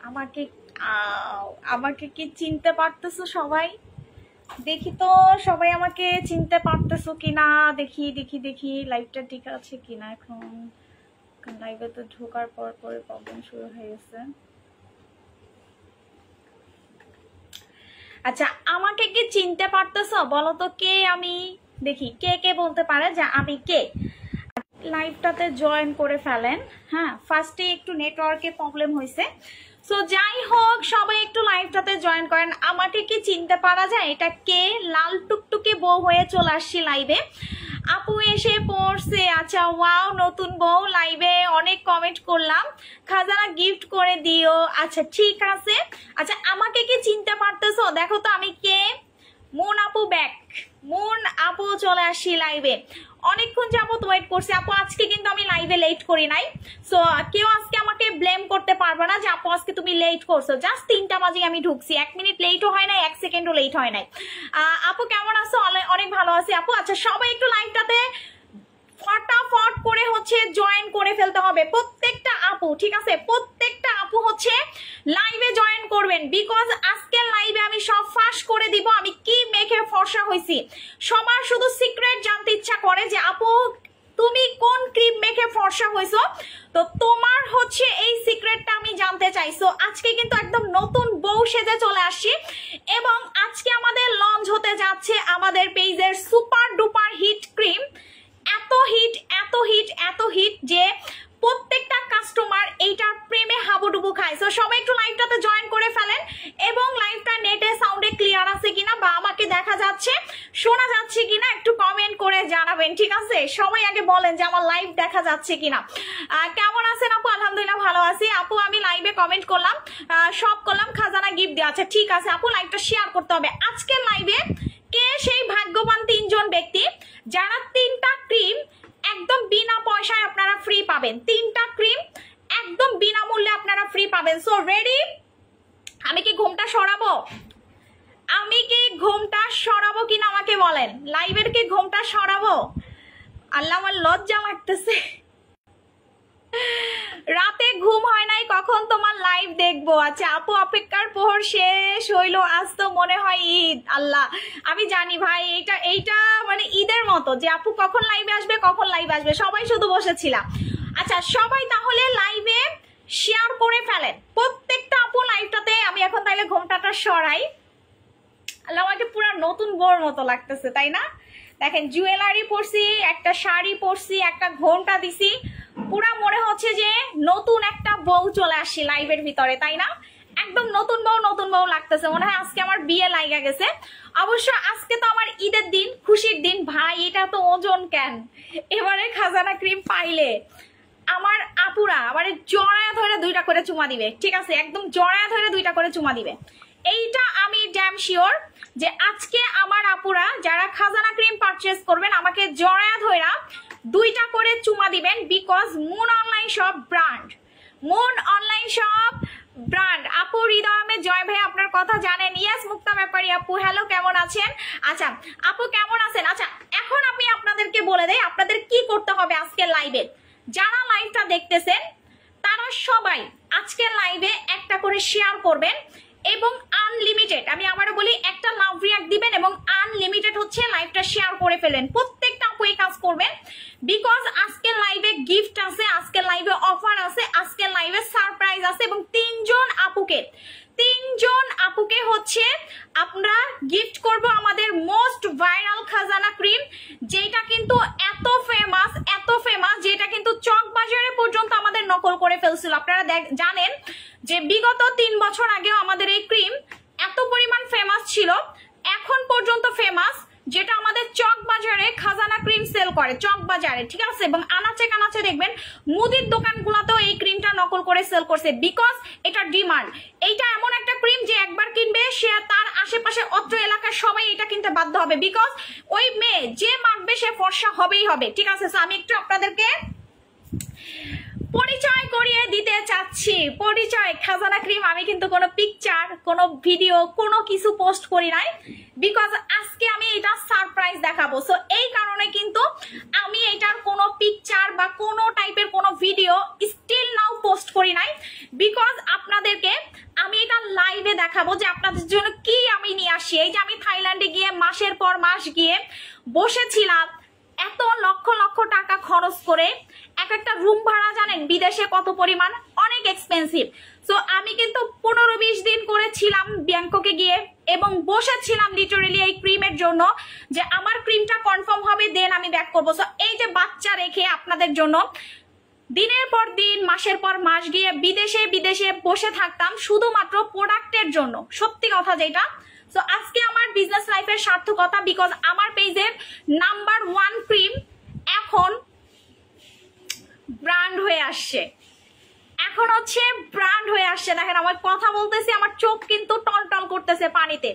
আমাকে আমাকে কি চিনতে পারতেছো সবাই? দেখি তো সবাই আমাকে চিনতে পারতেছো কিনা। দেখি দেখি দেখি লাইভটা ঠিক আছে কিনা। এখন লাইভে তো ঢোকার পর পরে প্রবলেম শুরু হয়ে গেছে। আচ্ছা, আমাকে কি চিনতে পারতেছো? বলো তো কে আমি। দেখি কে কে বলতে পারে যে আমি কে। লাইভটাতে জয়েন করে ফেলেন। হ্যাঁ, ফার্স্টে একটু নেটওয়ার্কের প্রবলেম হয়েছে। সো যাই হোক, সবাই একটু লাইভটাতে জয়েন করেন। আমাকে কি চিনতে পারা যায়? এটা কে? লাল টুকটুকে বউ হয়ে চলে আসছি লাইভে। আপু এসে পড়ছে। আচ্ছা, ওয়াও, নতুন বউ লাইভে। অনেক কমেন্ট করলাম, খাজানা গিফট করে দিও। আচ্ছা ঠিক আছে। আচ্ছা, আমাকে কি চিনতে পারতেছো? দেখো তো আমি কে। মুন আপু ব্যাক। মুন আপু চলে আসি লাইভে। অনেকক্ষণ যাবত ওয়েট করছি আপু। আজকে কিন্তু আমি লাইভে লেট করি নাই। সো কেউ আজকে আমাকে ব্লেম করতে পারবে না যে আপু আজকে তুমি লেট করছো। জাস্ট 3টা বাজে আমি ঢুকছি, 1 মিনিট লেটও হয় নাই, 1 সেকেন্ডও লেট হয় নাই। আপু কেমন আছো? অনেক ভালো আছি আপু। আচ্ছা, সবাই একটু লাইভটাতে ফটাফট করে হচ্ছে জয়েন করে ফেলতে হবে প্রত্যেকটা আপু, ঠিক আছে? প্রত্যেকটা আপু হচ্ছে লাইভে জয়েন করবেন, বিকজ আজকের লাইভে আমি সব ফাঁস করে দিব আমি কি মেখে ফর্সা হয়েছি। সবার শুধু সিক্রেট জানতে ইচ্ছা করে যে আপু তুমি কোন ক্রিম মেখে ফর্সা হয়েছো। তো তোমার হচ্ছে এই সিক্রেটটা আমি জানতে চাই। সো আজকে কিন্তু একদম নতুন বউ সেজে চলে আসছি এবং আজকে আমাদের লঞ্চ হতে যাচ্ছে আমাদের পেজের সুপার ডুপার হিট ক্রিম। এত হিট এত হিট এত হিট যে প্রত্যেকটা কাস্টমার এইটার প্রেমে হাবুডুবু খায়। সো সবাই একটু লাইভটাতে জয়েন করে ফেলেন এবং লাইভটা নেটে সাউন্ডে ক্লিয়ার আছে কিনা বা আমাকে দেখা যাচ্ছে শোনা যাচ্ছে কিনা একটু কমেন্ট করে জানাবেন, ঠিক আছে? সবাই আগে বলেন যে আমার লাইভ দেখা যাচ্ছে কিনা। কেমন আছেন আপু? আলহামদুলিল্লাহ ভালো আছি আপু। আমি লাইভে কমেন্ট করলাম, সব করলাম, খাজানা গিফট দেওয়া। আচ্ছা ঠিক আছে আপু, লাইভটা শেয়ার করতে হবে। আজকের লাইভে কে সেই ভাগ্যবান 3জন ব্যক্তি যারা 3টা ক্রিম একদম বিনা পয়সায় আপনারা ফ্রি পাবেন। 3টা ক্রিম একদম বিনামূল্যে আপনারা ফ্রি পাবেন। So ready? আমি কি ঘুমটা সরাবো? আমি কি ঘুমটা সরাবো কিনা আমাকে বলেন। লাইভের কি ঘুমটা সরাবো? আল্লাহ, আমার লজ্জা লাগতেছে। রাতে ঘুম হয় নাই, কখন তোমার লাইভ দেখবো। আচ্ছা আপু, অপেক্ষার প্রহর শেষ হইলো, আজ তো মনে হয় ঈদ। আল্লাহ, আমি জানি ভাই, এইটা মানে ঈদের মতো যে আপু কখন লাইভে আসবে কখন লাইভ আসবে, সবাই শুধু বসেছিলাম। আচ্ছা সবাই তাহলে লাইভে শেয়ার করে ফেলেন প্রত্যেকটা আপু লাইভটাতে। আমি এখন তাইলে ঘোমটাটা সরাই। আল্লাহ, আমাকে পুরো নতুন বউর মতো লাগতেছে, তাই না? দেখেন, জুয়েলারি পরছি, একটা শাড়ি পরছি, একটা ঘোমটা দিছি, পুরা মনে হচ্ছে যে নতুন একটা বউ চলে আসছি লাইভের ভিতরে, তাই না? একদম নতুন বউ লাগতেছে। মনে হয় আজকে আমার বিয়ে লাগা গেছে। অবশ্য আজকে তো আমার ঈদের দিন, খুশির দিন। ভাই এটা তো ওজন কেন, এবারে খাজানা ক্রিম পাইলে আমার আপুরা আবার জড়ায়া ধরে 2টা করে চুমা দিবে, ঠিক আছে? একদম জড়ায়া ধরে 2টা করে চুমা দিবে। এইটা আমি ড্যাম শিওর যে আজকে আমার আপুরা যারা খাজানা ক্রিম পারচেজ করবেন আমাকে জড়ায়া ধরা 2টা করে চুমা দিবেন, because moon online shop brand. Moon online shop brand. আপু হৃদয় আহমেদ জয় ভাই আপনার কথা জানেন। ইয়েস মুক্তা ব্যাপারী আপু, হ্যালো, কেমন আছেন? আচ্ছা আপু কেমন আছেন? আচ্ছা এখন আমি আপনাদেরকে বলে দেই আপনাদের কি করতে হবে আজকের লাইভে। যারা লাইভটা দেখতেছেন তারা সবাই আজকের লাইভে একটা করে শেয়ার করবেন এবং আনলিমিটেড, আমি আবারও বলি, একটা লাভ রিয়াক্ট দিবেন এবং আনলিমিটেড হচ্ছে লাইভটা শেয়ার করে ফেলেন। প্রত্যেকটা আপু এই কাজ করবেন, বিকজ আজকের লাইভে গিফট আছে, আজকের লাইভে অফার আছে, আজকের লাইভে সারপ্রাইজ আছে এবং 3জন আপুকে হচ্ছে আমরা গিফট করব আমাদের মোস্ট ভাইরাল খাজানা ক্রিম, যেটা কিন্তু এত ফেমাস যেটা কিন্তু চক বাজারে পর্যন্ত আমাদের নকল করে ফেলছিল। আপনারা জানেন যে বিগত 3 বছর আগেও আমাদের এই ক্রিম এত পরিমাণ ফেমাস ছিল, এখন পর্যন্ত ফেমাস, যেটা আমাদের চক বাজারে খাজানা ক্রিম সেল করে, চক বাজারে, ঠিক আছে? এবং আনাচে কানাচে দেখবেন মুদির দোকানগুলোতেও এই ক্রিমটা নকল করে সেল করছে, বিকজ এটা ডিমান্ড। এইটা এমন একটা ক্রিম যে একবার কিনবে সে তার আশেপাশে অত্র এলাকার সবাই এটা কিনতে বাধ্য হবে, বিকজ ওই মেয়ে যে মাখবে সে ফর্সা হবেই হবে, ঠিক আছে? আমি একটু আপনাদেরকে পরিচয় করিয়ে দিতে চাচ্ছি। পরিচয়, খাজানা ক্রিম। আমি কিন্তু কোনো পিকচার, কোনো ভিডিও, কোনো কিছু পোস্ট করি নাই, বিকজ আজকে আজকে আমি এটা সারপ্রাইজ দেখাবো। সো এই কারণে কিন্তু আমি এটার কোনো পিকচার বা কোনো টাইপের কোনো ভিডিও স্টিল নাও পোস্ট করি নাই, বিকজ আপনাদেরকে আমি এটা লাইভে দেখাবো যে আপনাদের জন্য কি আমি নিয়ে আসি। এই যে আমি থাইল্যান্ডে গিয়ে মাসের পর মাস গিয়ে বসেছিলাম, এত লক্ষ লক্ষ টাকা খরচ করে এক একটা রুম ভাড়া জানেন বিদেশে কত পরিমাণ, অনেক এক্সপেন্সিভ। সো আমি কিন্তু 15-20 দিন করেছিলাম ব্যাংককে গিয়ে এবং বসেছিলাম লিটারেলি এই ক্রিমের জন্য যে আমার ক্রিমটা কনফার্ম হবে, দেন আমি ব্যাক করবো। সো এই যে বাচ্চা রেখে আপনাদের জন্য দিনের পর দিন মাসের পর মাস গিয়ে বিদেশে বিদেশে বসে থাকতাম শুধুমাত্র প্রোডাক্টের জন্য, সত্যি কথা যেটা। সো আজকে আমার বিজনেস লাইফের সার্থকতা, বিকজ আমার পেজের নাম্বার 1 ক্রিম এখন ব্র্যান্ড হয়ে আসছে, এখন হচ্ছে ব্র্যান্ড হয়ে আসছে। দেখেন আমার কথা বলতেছি, আমার চোখ কিন্তু টলটল করতেছে পানিতে,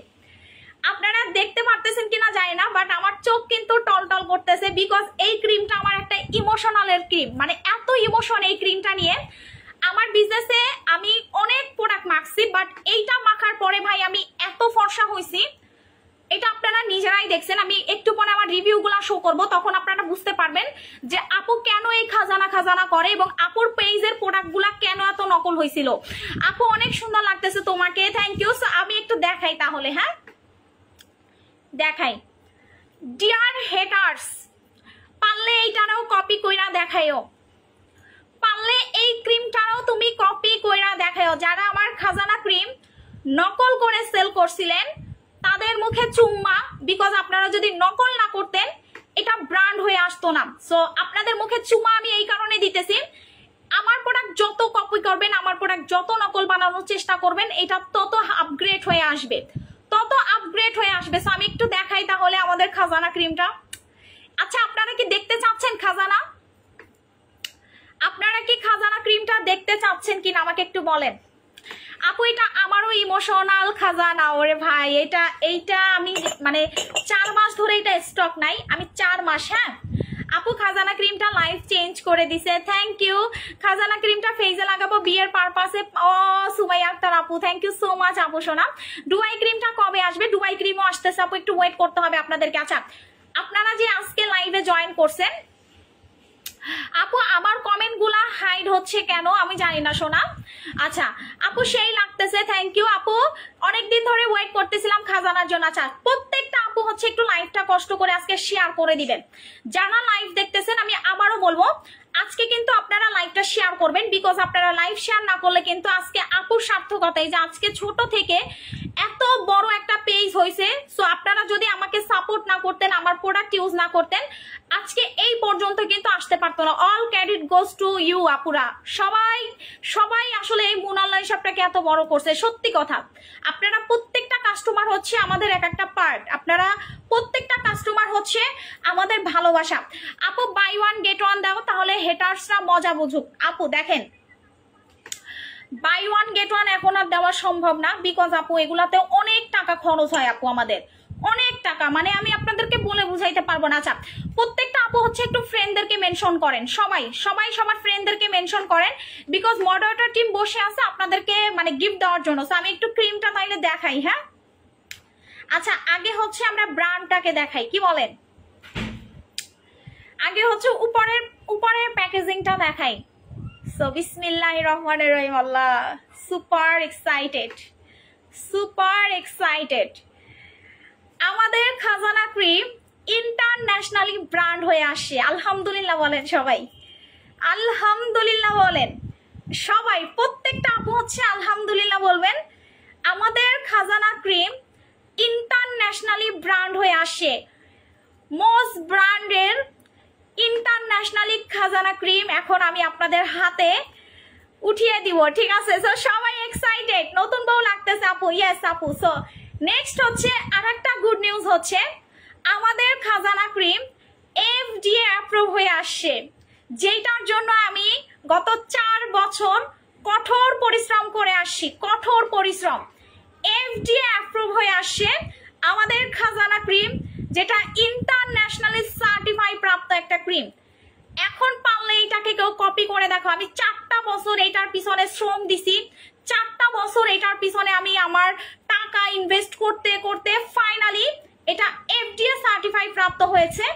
আপনারা দেখতে পারতেছেন কিনা জানি না, বাট আমার চোখ কিন্তু টলটল করতেছে, বিকজ এই ক্রিমটা আমার একটা ইমোশনালের ক্রিম, মানে এত ইমোশন এই ক্রিমটা নিয়ে। আমার বিজনেসে আমি অনেক প্রোডাক্ট মাখছি, বাট এইটা মাখার পরে ভাই আমি এত ফর্সা হয়েছি, এটা আপনারা নিজেরাই দেখছেন। আমি একটু পরে আমার রিভিউ গুলা শো করবো, তখন আপনারা বুঝতে পারবেন যে আপু কেন এই খাজানা খাজানা করে এবং আপুর পেজের প্রোডাক্ট গুলা কেন এত নকল হয়েছিল। আপু অনেক সুন্দর লাগতেছে তোমাকে, থ্যাংক ইউ। আমি একটু দেখাই তাহলে, হ্যাঁ দেখাই। ডিয়ার হেটার্স, পারলে এইটারও কপি কইরা দেখাইও, পারলে এই ক্রিমটারও তুমি কপি কইরা দেখাইও। যারা আমার খাজানা ক্রিম নকল করে সেল করছিলেন তাদের মুখে চুম্মা, বিকজ আপনারা যদি নকল না করতেন এটা ব্র্যান্ড হয়ে আসতো না। সো আপনাদের মুখে চুম্মা আমি এই কারণে দিতেছি, আমার প্রোডাক্ট যত কপি করবেন, আমার প্রোডাক্ট যত নকল বানানোর চেষ্টা করবেন, এটা তত আপগ্রেড হয়ে আসবে, তত আপগ্রেড হয়ে আসবে। সো আমি একটু দেখাই তাহলে আমাদের খাজানা ক্রিমটা। আচ্ছা আপনারা কি দেখতে চাচ্ছেন খাজানা? আপনারা কি খাজানা ক্রিমটা দেখতে চাচ্ছেন কিনা আমাকে একটু বলেন। আপু এটা আমারও ইমোশনাল খাজানা, ওরে ভাই এইটা আমি মানে 4 মাস ধরে এটা স্টক নাই, আমি 4 মাস। হ্যাঁ আপু খাজানা ক্রিমটা লাইফ চেঞ্জ করে দিছে, থ্যাংক ইউ। খাজানা ক্রিমটা ফেজে লাগাবো বিয়ের পারপাসে। ও সুমাইয়া আক্তার আপু, থ্যাংক ইউ সো মাচ আপু সোনা। ডুবাই ক্রিমটা কবে আসবে? ডুবাই ক্রিমও আসতেছে আপু, একটু ওয়েট করতে হবে আপনাদেরকে। আচ্ছা আপনারা যে আজকে লাইভে জয়েন করছেন, আপু আমার কমেন্ট গুলা হাইড হচ্ছে কেন আমি জানি না সোনা। আচ্ছা আপু সেই লাগতেছে, থ্যাংক ইউ আপু, অনেকদিন ধরে ওয়েট করতেছিলাম খাজানার জন্য। আচ্ছা প্রত্যেকটা আপু হচ্ছে একটু লাইভটা কষ্ট করে আজকে শেয়ার করে দিবেন। যারা লাইভ দেখতেছেন আমি আবারও বলবো আজকে কিন্তু আপনারা লাইভটা শেয়ার করবেন, বিকজ আপনারা লাইভ শেয়ার না করলে কিন্তু আজকে আপুর সার্থকতাই যে আজকে ছোট থেকে এত বড় একটা পেজ হয়েছে। সো আপনারা যদি আমাকে সাপোর্ট না করতেন, আমার প্রোডাক্ট ইউজ না করতেন, আজকে এই পর্যন্ত কিন্তু আসতে পারতো না। All credit goes to you আপুরা, সবাই সবাই আসলে এই মুনাল্লাই শপটাকে এত বড় করছে, সত্যি কথা। আপনারা প্রত্যেকটা কাস্টমার হচ্ছে আমাদের এক একটা পার্ট, আপনারা প্রত্যেকটা কাস্টমার হচ্ছে আমাদের ভালোবাসা। আপু বাই ওয়ান গেট ওয়ান দাও, তাহলে হেটার্সরা মজা বুঝুক। আপু দেখেন বাই ওয়ান গেট ওয়ান এখন আর দেওয়া সম্ভব না, বিকজ আপু এগুলাতে অনেক টাকা খরচ হয় আপু, আমাদের অনেক টাকা, মানে আমি আপনাদেরকে বলে বুঝাইতে পারবো না। আচ্ছা প্রত্যেকটা আপু হচ্ছে একটু ফ্রেন্ডদেরকে মেনশন করেন, সবাই সবাই সবার ফ্রেন্ডদেরকে মেনশন করেন, বিকজ মডারেটর টিম বসে আছে আপনাদেরকে মানে গিফট দেওয়ার জন্য। সো আমি একটু ক্রিমটা তাইলে দেখাই। হ্যাঁ আচ্ছা আগে হচ্ছে আমরা ব্র্যান্ডটাকে দেখাই, কি বলেন? আগে হচ্ছে উপরের প্যাকেজিংটা দেখাই। সো বিসমিল্লাহির রহমানির রহিম। আল্লাহ সুপার এক্সাইটেড, সুপার এক্সাইটেড। আমাদের খাজানা ক্রিম ইন্টারন্যাশনালি ব্র্যান্ড হয়ে আসছে, আলহামদুলিল্লাহ বলেন সবাই, আলহামদুলিল্লাহ বলেন সবাই, প্রত্যেকটা আপু হচ্ছে আলহামদুলিল্লাহ বলবেন। আমাদের খাজানা ক্রিম ইন্টারন্যাশনালি ব্র্যান্ড হয়ে আসে, মোস্ট ব্র্যান্ডের ইন্টারন্যাশনালি খাজানা ক্রিম এখন আমি আপনাদের হাতে উঠিয়ে দিব, ঠিক আছে? সো সবাই এক্সাইটেড, নতুন বউ লাগতেছে আপু। ইয়েস আপু। সো নেক্সট হচ্ছে আরেকটা গুড নিউজ হচ্ছে আমাদের খাজানা ক্রিম FDA অ্যাপ্রুভ হয়ে আসছে, যেটার জন্য আমি গত 4 বছর কঠোর পরিশ্রম করে আসছি, কঠোর পরিশ্রম। FDA অ্যাপ্রুভ হয়ে আসছে আমাদের খাজানা ক্রিম, যেটা ইন্টারন্যাশনালি সার্টিফাই প্রাপ্ত একটা ক্রিম। এখন পারলে এটাকে কেউ কপি করে দেখো। আমি 4টা বছর এটার পিছনে শ্রম দিছি, 4টা বছর এটার পিছনে আমি আমার টাকা ইনভেস্ট করতে করতে ফাইনালি এটা FDA সার্টিফাই প্রাপ্ত হয়েছে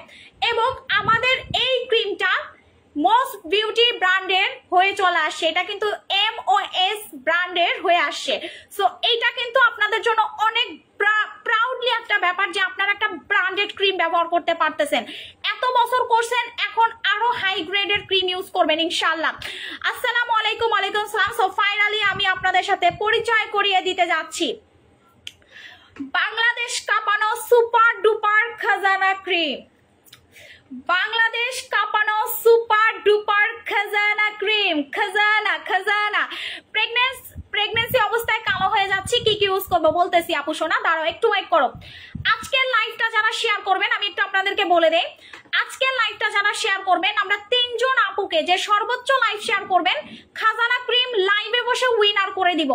এবং আমাদের এই ক্রিমটা মোস্ট বিউটি ব্র্যান্ডের হয়ে চলে আসছে। এটা কিন্তু MOS ব্র্যান্ডের হয়ে আসছে। সো এইটা কিন্তু আপনাদের জন্য অনেক প্রাউডলি একটা ব্যাপার যে আপনারা একটা ব্র্যান্ডেড ক্রিম ব্যবহার করতে পারতেছেন। এত বছর করছেন, এখন আরো হাই গ্রেডের ক্রিম ইউজ করবেন ইনশাআল্লাহ। আসসালামু আলাইকুম। ওয়ালাইকুম আসসালাম। সো ফাইনালি আমি আপনাদের সাথে পরিচয় করিয়ে দিতে যাচ্ছি বাংলাদেশ কাঁপানো সুপার ডুপার খাজানা ক্রিম। বাংলাদেশ কাঁপানো সুপার ডুপার খাজানা ক্রিম। খাজানা খাজানা। প্রেগনেন্সি অবস্থায় কালো হয়ে যাচ্ছি, কি কি ইউজ করবো বলতেছি। আপু সোনা দাঁড়াও, একটু ওয়েট করো। আজকের লাইভটা যারা শেয়ার করবেন, আমি একটু আপনাদেরকে বলে দেই, আজকের লাইভটা যারা শেয়ার করবেন, আমরা 3 জন আপুকে যে সর্বোচ্চ লাইভ শেয়ার করবেন খাজানা ক্রিম লাইভে বসে উইনার করে দিব।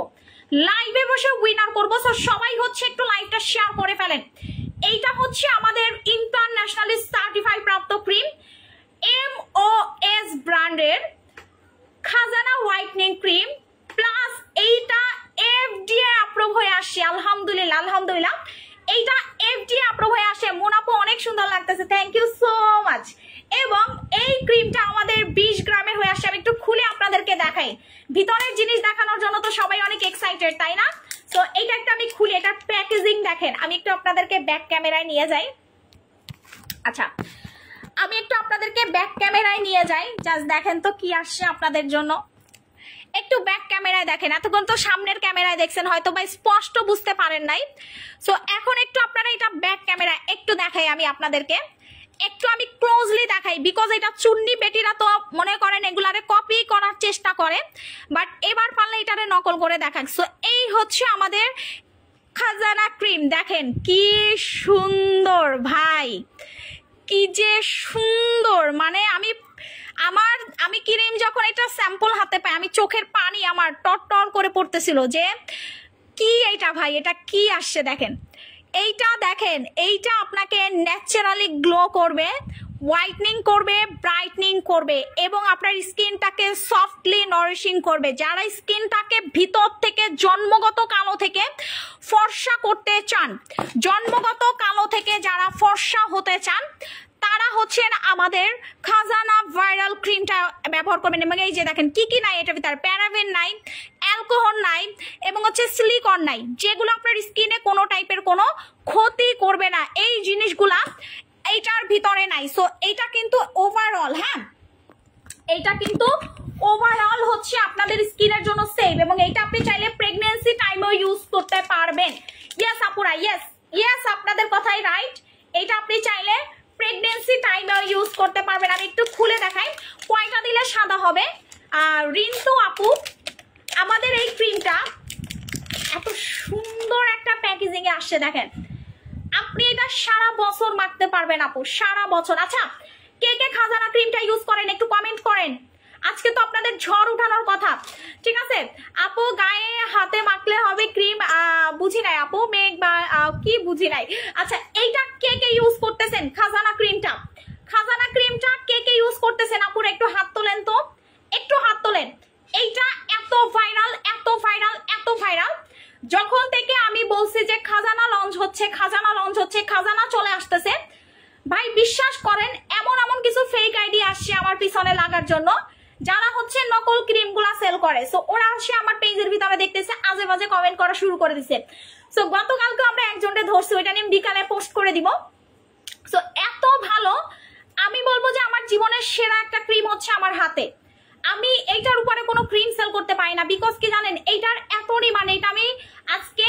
লাইভে বসে উইনার করবো। সো সবাই হচ্ছে একটু লাইভটা শেয়ার করে ফেলেন। এইটা হচ্ছে আমাদের ইন্টারন্যাশনালি সার্টিফাই প্রাপ্ত ক্রিম, MOS ব্র্যান্ডের খাজানা হোয়াইটনিং ক্রিম, প্লাস এইটা FDA অ্যাপ্রুভ হয়ে আসছে। আলহামদুলিল্লাহ আলহামদুলিল্লাহ, এইটা FDA অ্যাপ্রুভ হয়ে আসে। মোনাপো অনেক সুন্দর লাগতেছে, থ্যাংক ইউ সো মাচ। এবং এই ক্রিমটা আমাদের 20 গ্রামের হয়ে আসছে। আমি একটু খুলে আপনাদেরকে দেখাই। ভিতরের জিনিস দেখানোর জন্য তো সবাই অনেক এক্সাইটেড, তাই না? তো এটা একটা আমি খুলি, এটার প্যাকেজিং দেখেন। আমি একটু আপনাদেরকে ব্যাক ক্যামেরায় নিয়ে যাই। আচ্ছা, আমি একটু আপনাদেরকে ব্যাক ক্যামেরায় নিয়ে যাই, জাস্ট দেখেন তো কি আসছে আপনাদের জন্য। একটু ব্যাক ক্যামেরায় দেখেন। এতক্ষণ তো সামনের ক্যামেরায় দেখছেন, হয়তো বা স্পষ্ট বুঝতে পারেন নাই। সো এখন একটু আপনারা এটা ব্যাক ক্যামেরায় একটু দেখাই আমি আপনাদেরকে, একটু আমি ক্লোজলি দেখাই। বিকজ এটা চুন্নি বেটিরা তো মনে করেন এগুলারে কপি করার চেষ্টা করে, বাট এবার পারলে এটারে নকল করে দেখান। সো এই হচ্ছে আমাদের খাজানা ক্রিম। দেখেন কি সুন্দর ভাই, কি যে সুন্দর। মানে আমি ক্রিম যখন এটা স্যাম্পল হাতে পাই, আমি চোখের পানি আমার টর করে পড়তেছিল যে কি এইটা ভাই, এটা কি আসছে। দেখেন এইটা, দেখেন এইটা আপনাকে ন্যাচারালি গ্লো করবে, হোয়াইটনিং করবে, ব্রাইটনিং করবে এবং আপনার স্কিনটাকে সফটলি নারিশিং করবে। যারা স্কিনটাকে ভিতর থেকে জন্মগত কালো থেকে ফর্সা করতে চান, জন্মগত কালো থেকে যারা ফর্সা হতে চান, তারা হচ্ছেন আমাদের খাজানা ভাইরাল ক্রিমটা ব্যবহার করবেন। এবং এই যে দেখেন কি কি নাই এটার ভিতরে, প্যারাবেন নাই, অ্যালকোহল নাই এবং হচ্ছে সিলিকন নাই, যেগুলো আপনার স্কিনে কোনো টাইপের কোনো ক্ষতি করবে না। এই জিনিসগুলা এইটার ভিতরে নাই। সো এটা কিন্তু ওভারঅল, হ্যাঁ এইটা কিন্তু ওভারঅল হচ্ছে আপনাদের স্কিনের জন্য সেফ। এবং এইটা আপনি চাইলে প্রেগন্যান্সি টাইমেও ইউজ করতে পারবেন। ইয়েস আপুরা, ইয়েস ইয়েস, আপনাদের কথাই রাইট। এটা আপনি চাইলে প্রেগন্যান্সি টাইমেও ইউজ করতে পারবেন। আমি একটু খুলে দেখাই কয়টা দিলে সাদা হবে। রিন্তু আপু, আমাদের এই ক্রিমটা এত সুন্দর একটা প্যাকেজিং এ আসছে, দেখেন আপনি এটা সারা বছর মাখতে পারবেন আপু, সারা বছর। আচ্ছা, কে কে খাজানা ক্রিমটা ইউজ করেন একটু কমেন্ট করেন। আজকে তো আপনাদের ঝড় উঠানোর কথা, ঠিক আছে? আপু গায়ে হাতে মাখলে হবে ক্রিম, বুঝি নাই আপু, মেঘ বা কি বুঝি নাই। আচ্ছা, এইটা কে কে ইউজ করতেছেন খাজানা ক্রিমটা? খাজানা ক্রিমটা কে কে ইউজ করতেছেন আপুরা একটু হাত তোলেন তো, একটু হাত তোলেন। এইটা এত ভাইরাল, এত ভাইরাল, এত ভাইরাল। যখন থেকে আমি বলছি যে খাজানা লঞ্চ হচ্ছে, খাজানা লঞ্চ হচ্ছে, খাজানা চলে আসতেছে, ভাই বিশ্বাস করেন এমন এমন কিছু ফেক আইডি আসছে আমার পিছনে লাগার জন্য, যারা হচ্ছে নকল ক্রিম গুলা সেল করে। সো ওরা আসে আমার পেজের ভিতরে দেখতেছে, আজে বাজে কমেন্ট করা শুরু করে দিছে। সো গতকালকে আমরা একজনকে ধরছি, ওইটা নিয়ে বিকালে পোস্ট করে দিব। সো এত ভালো, আমি বলবো যে আমার জীবনের সেরা একটা ক্রিম হচ্ছে আমার হাতে। আমি এইটার উপরে কোনো ক্রিম সেল করতে পারি না, বিকজ কি জানেন এইটার এত ডিমান্ড। এটা আমি আজকে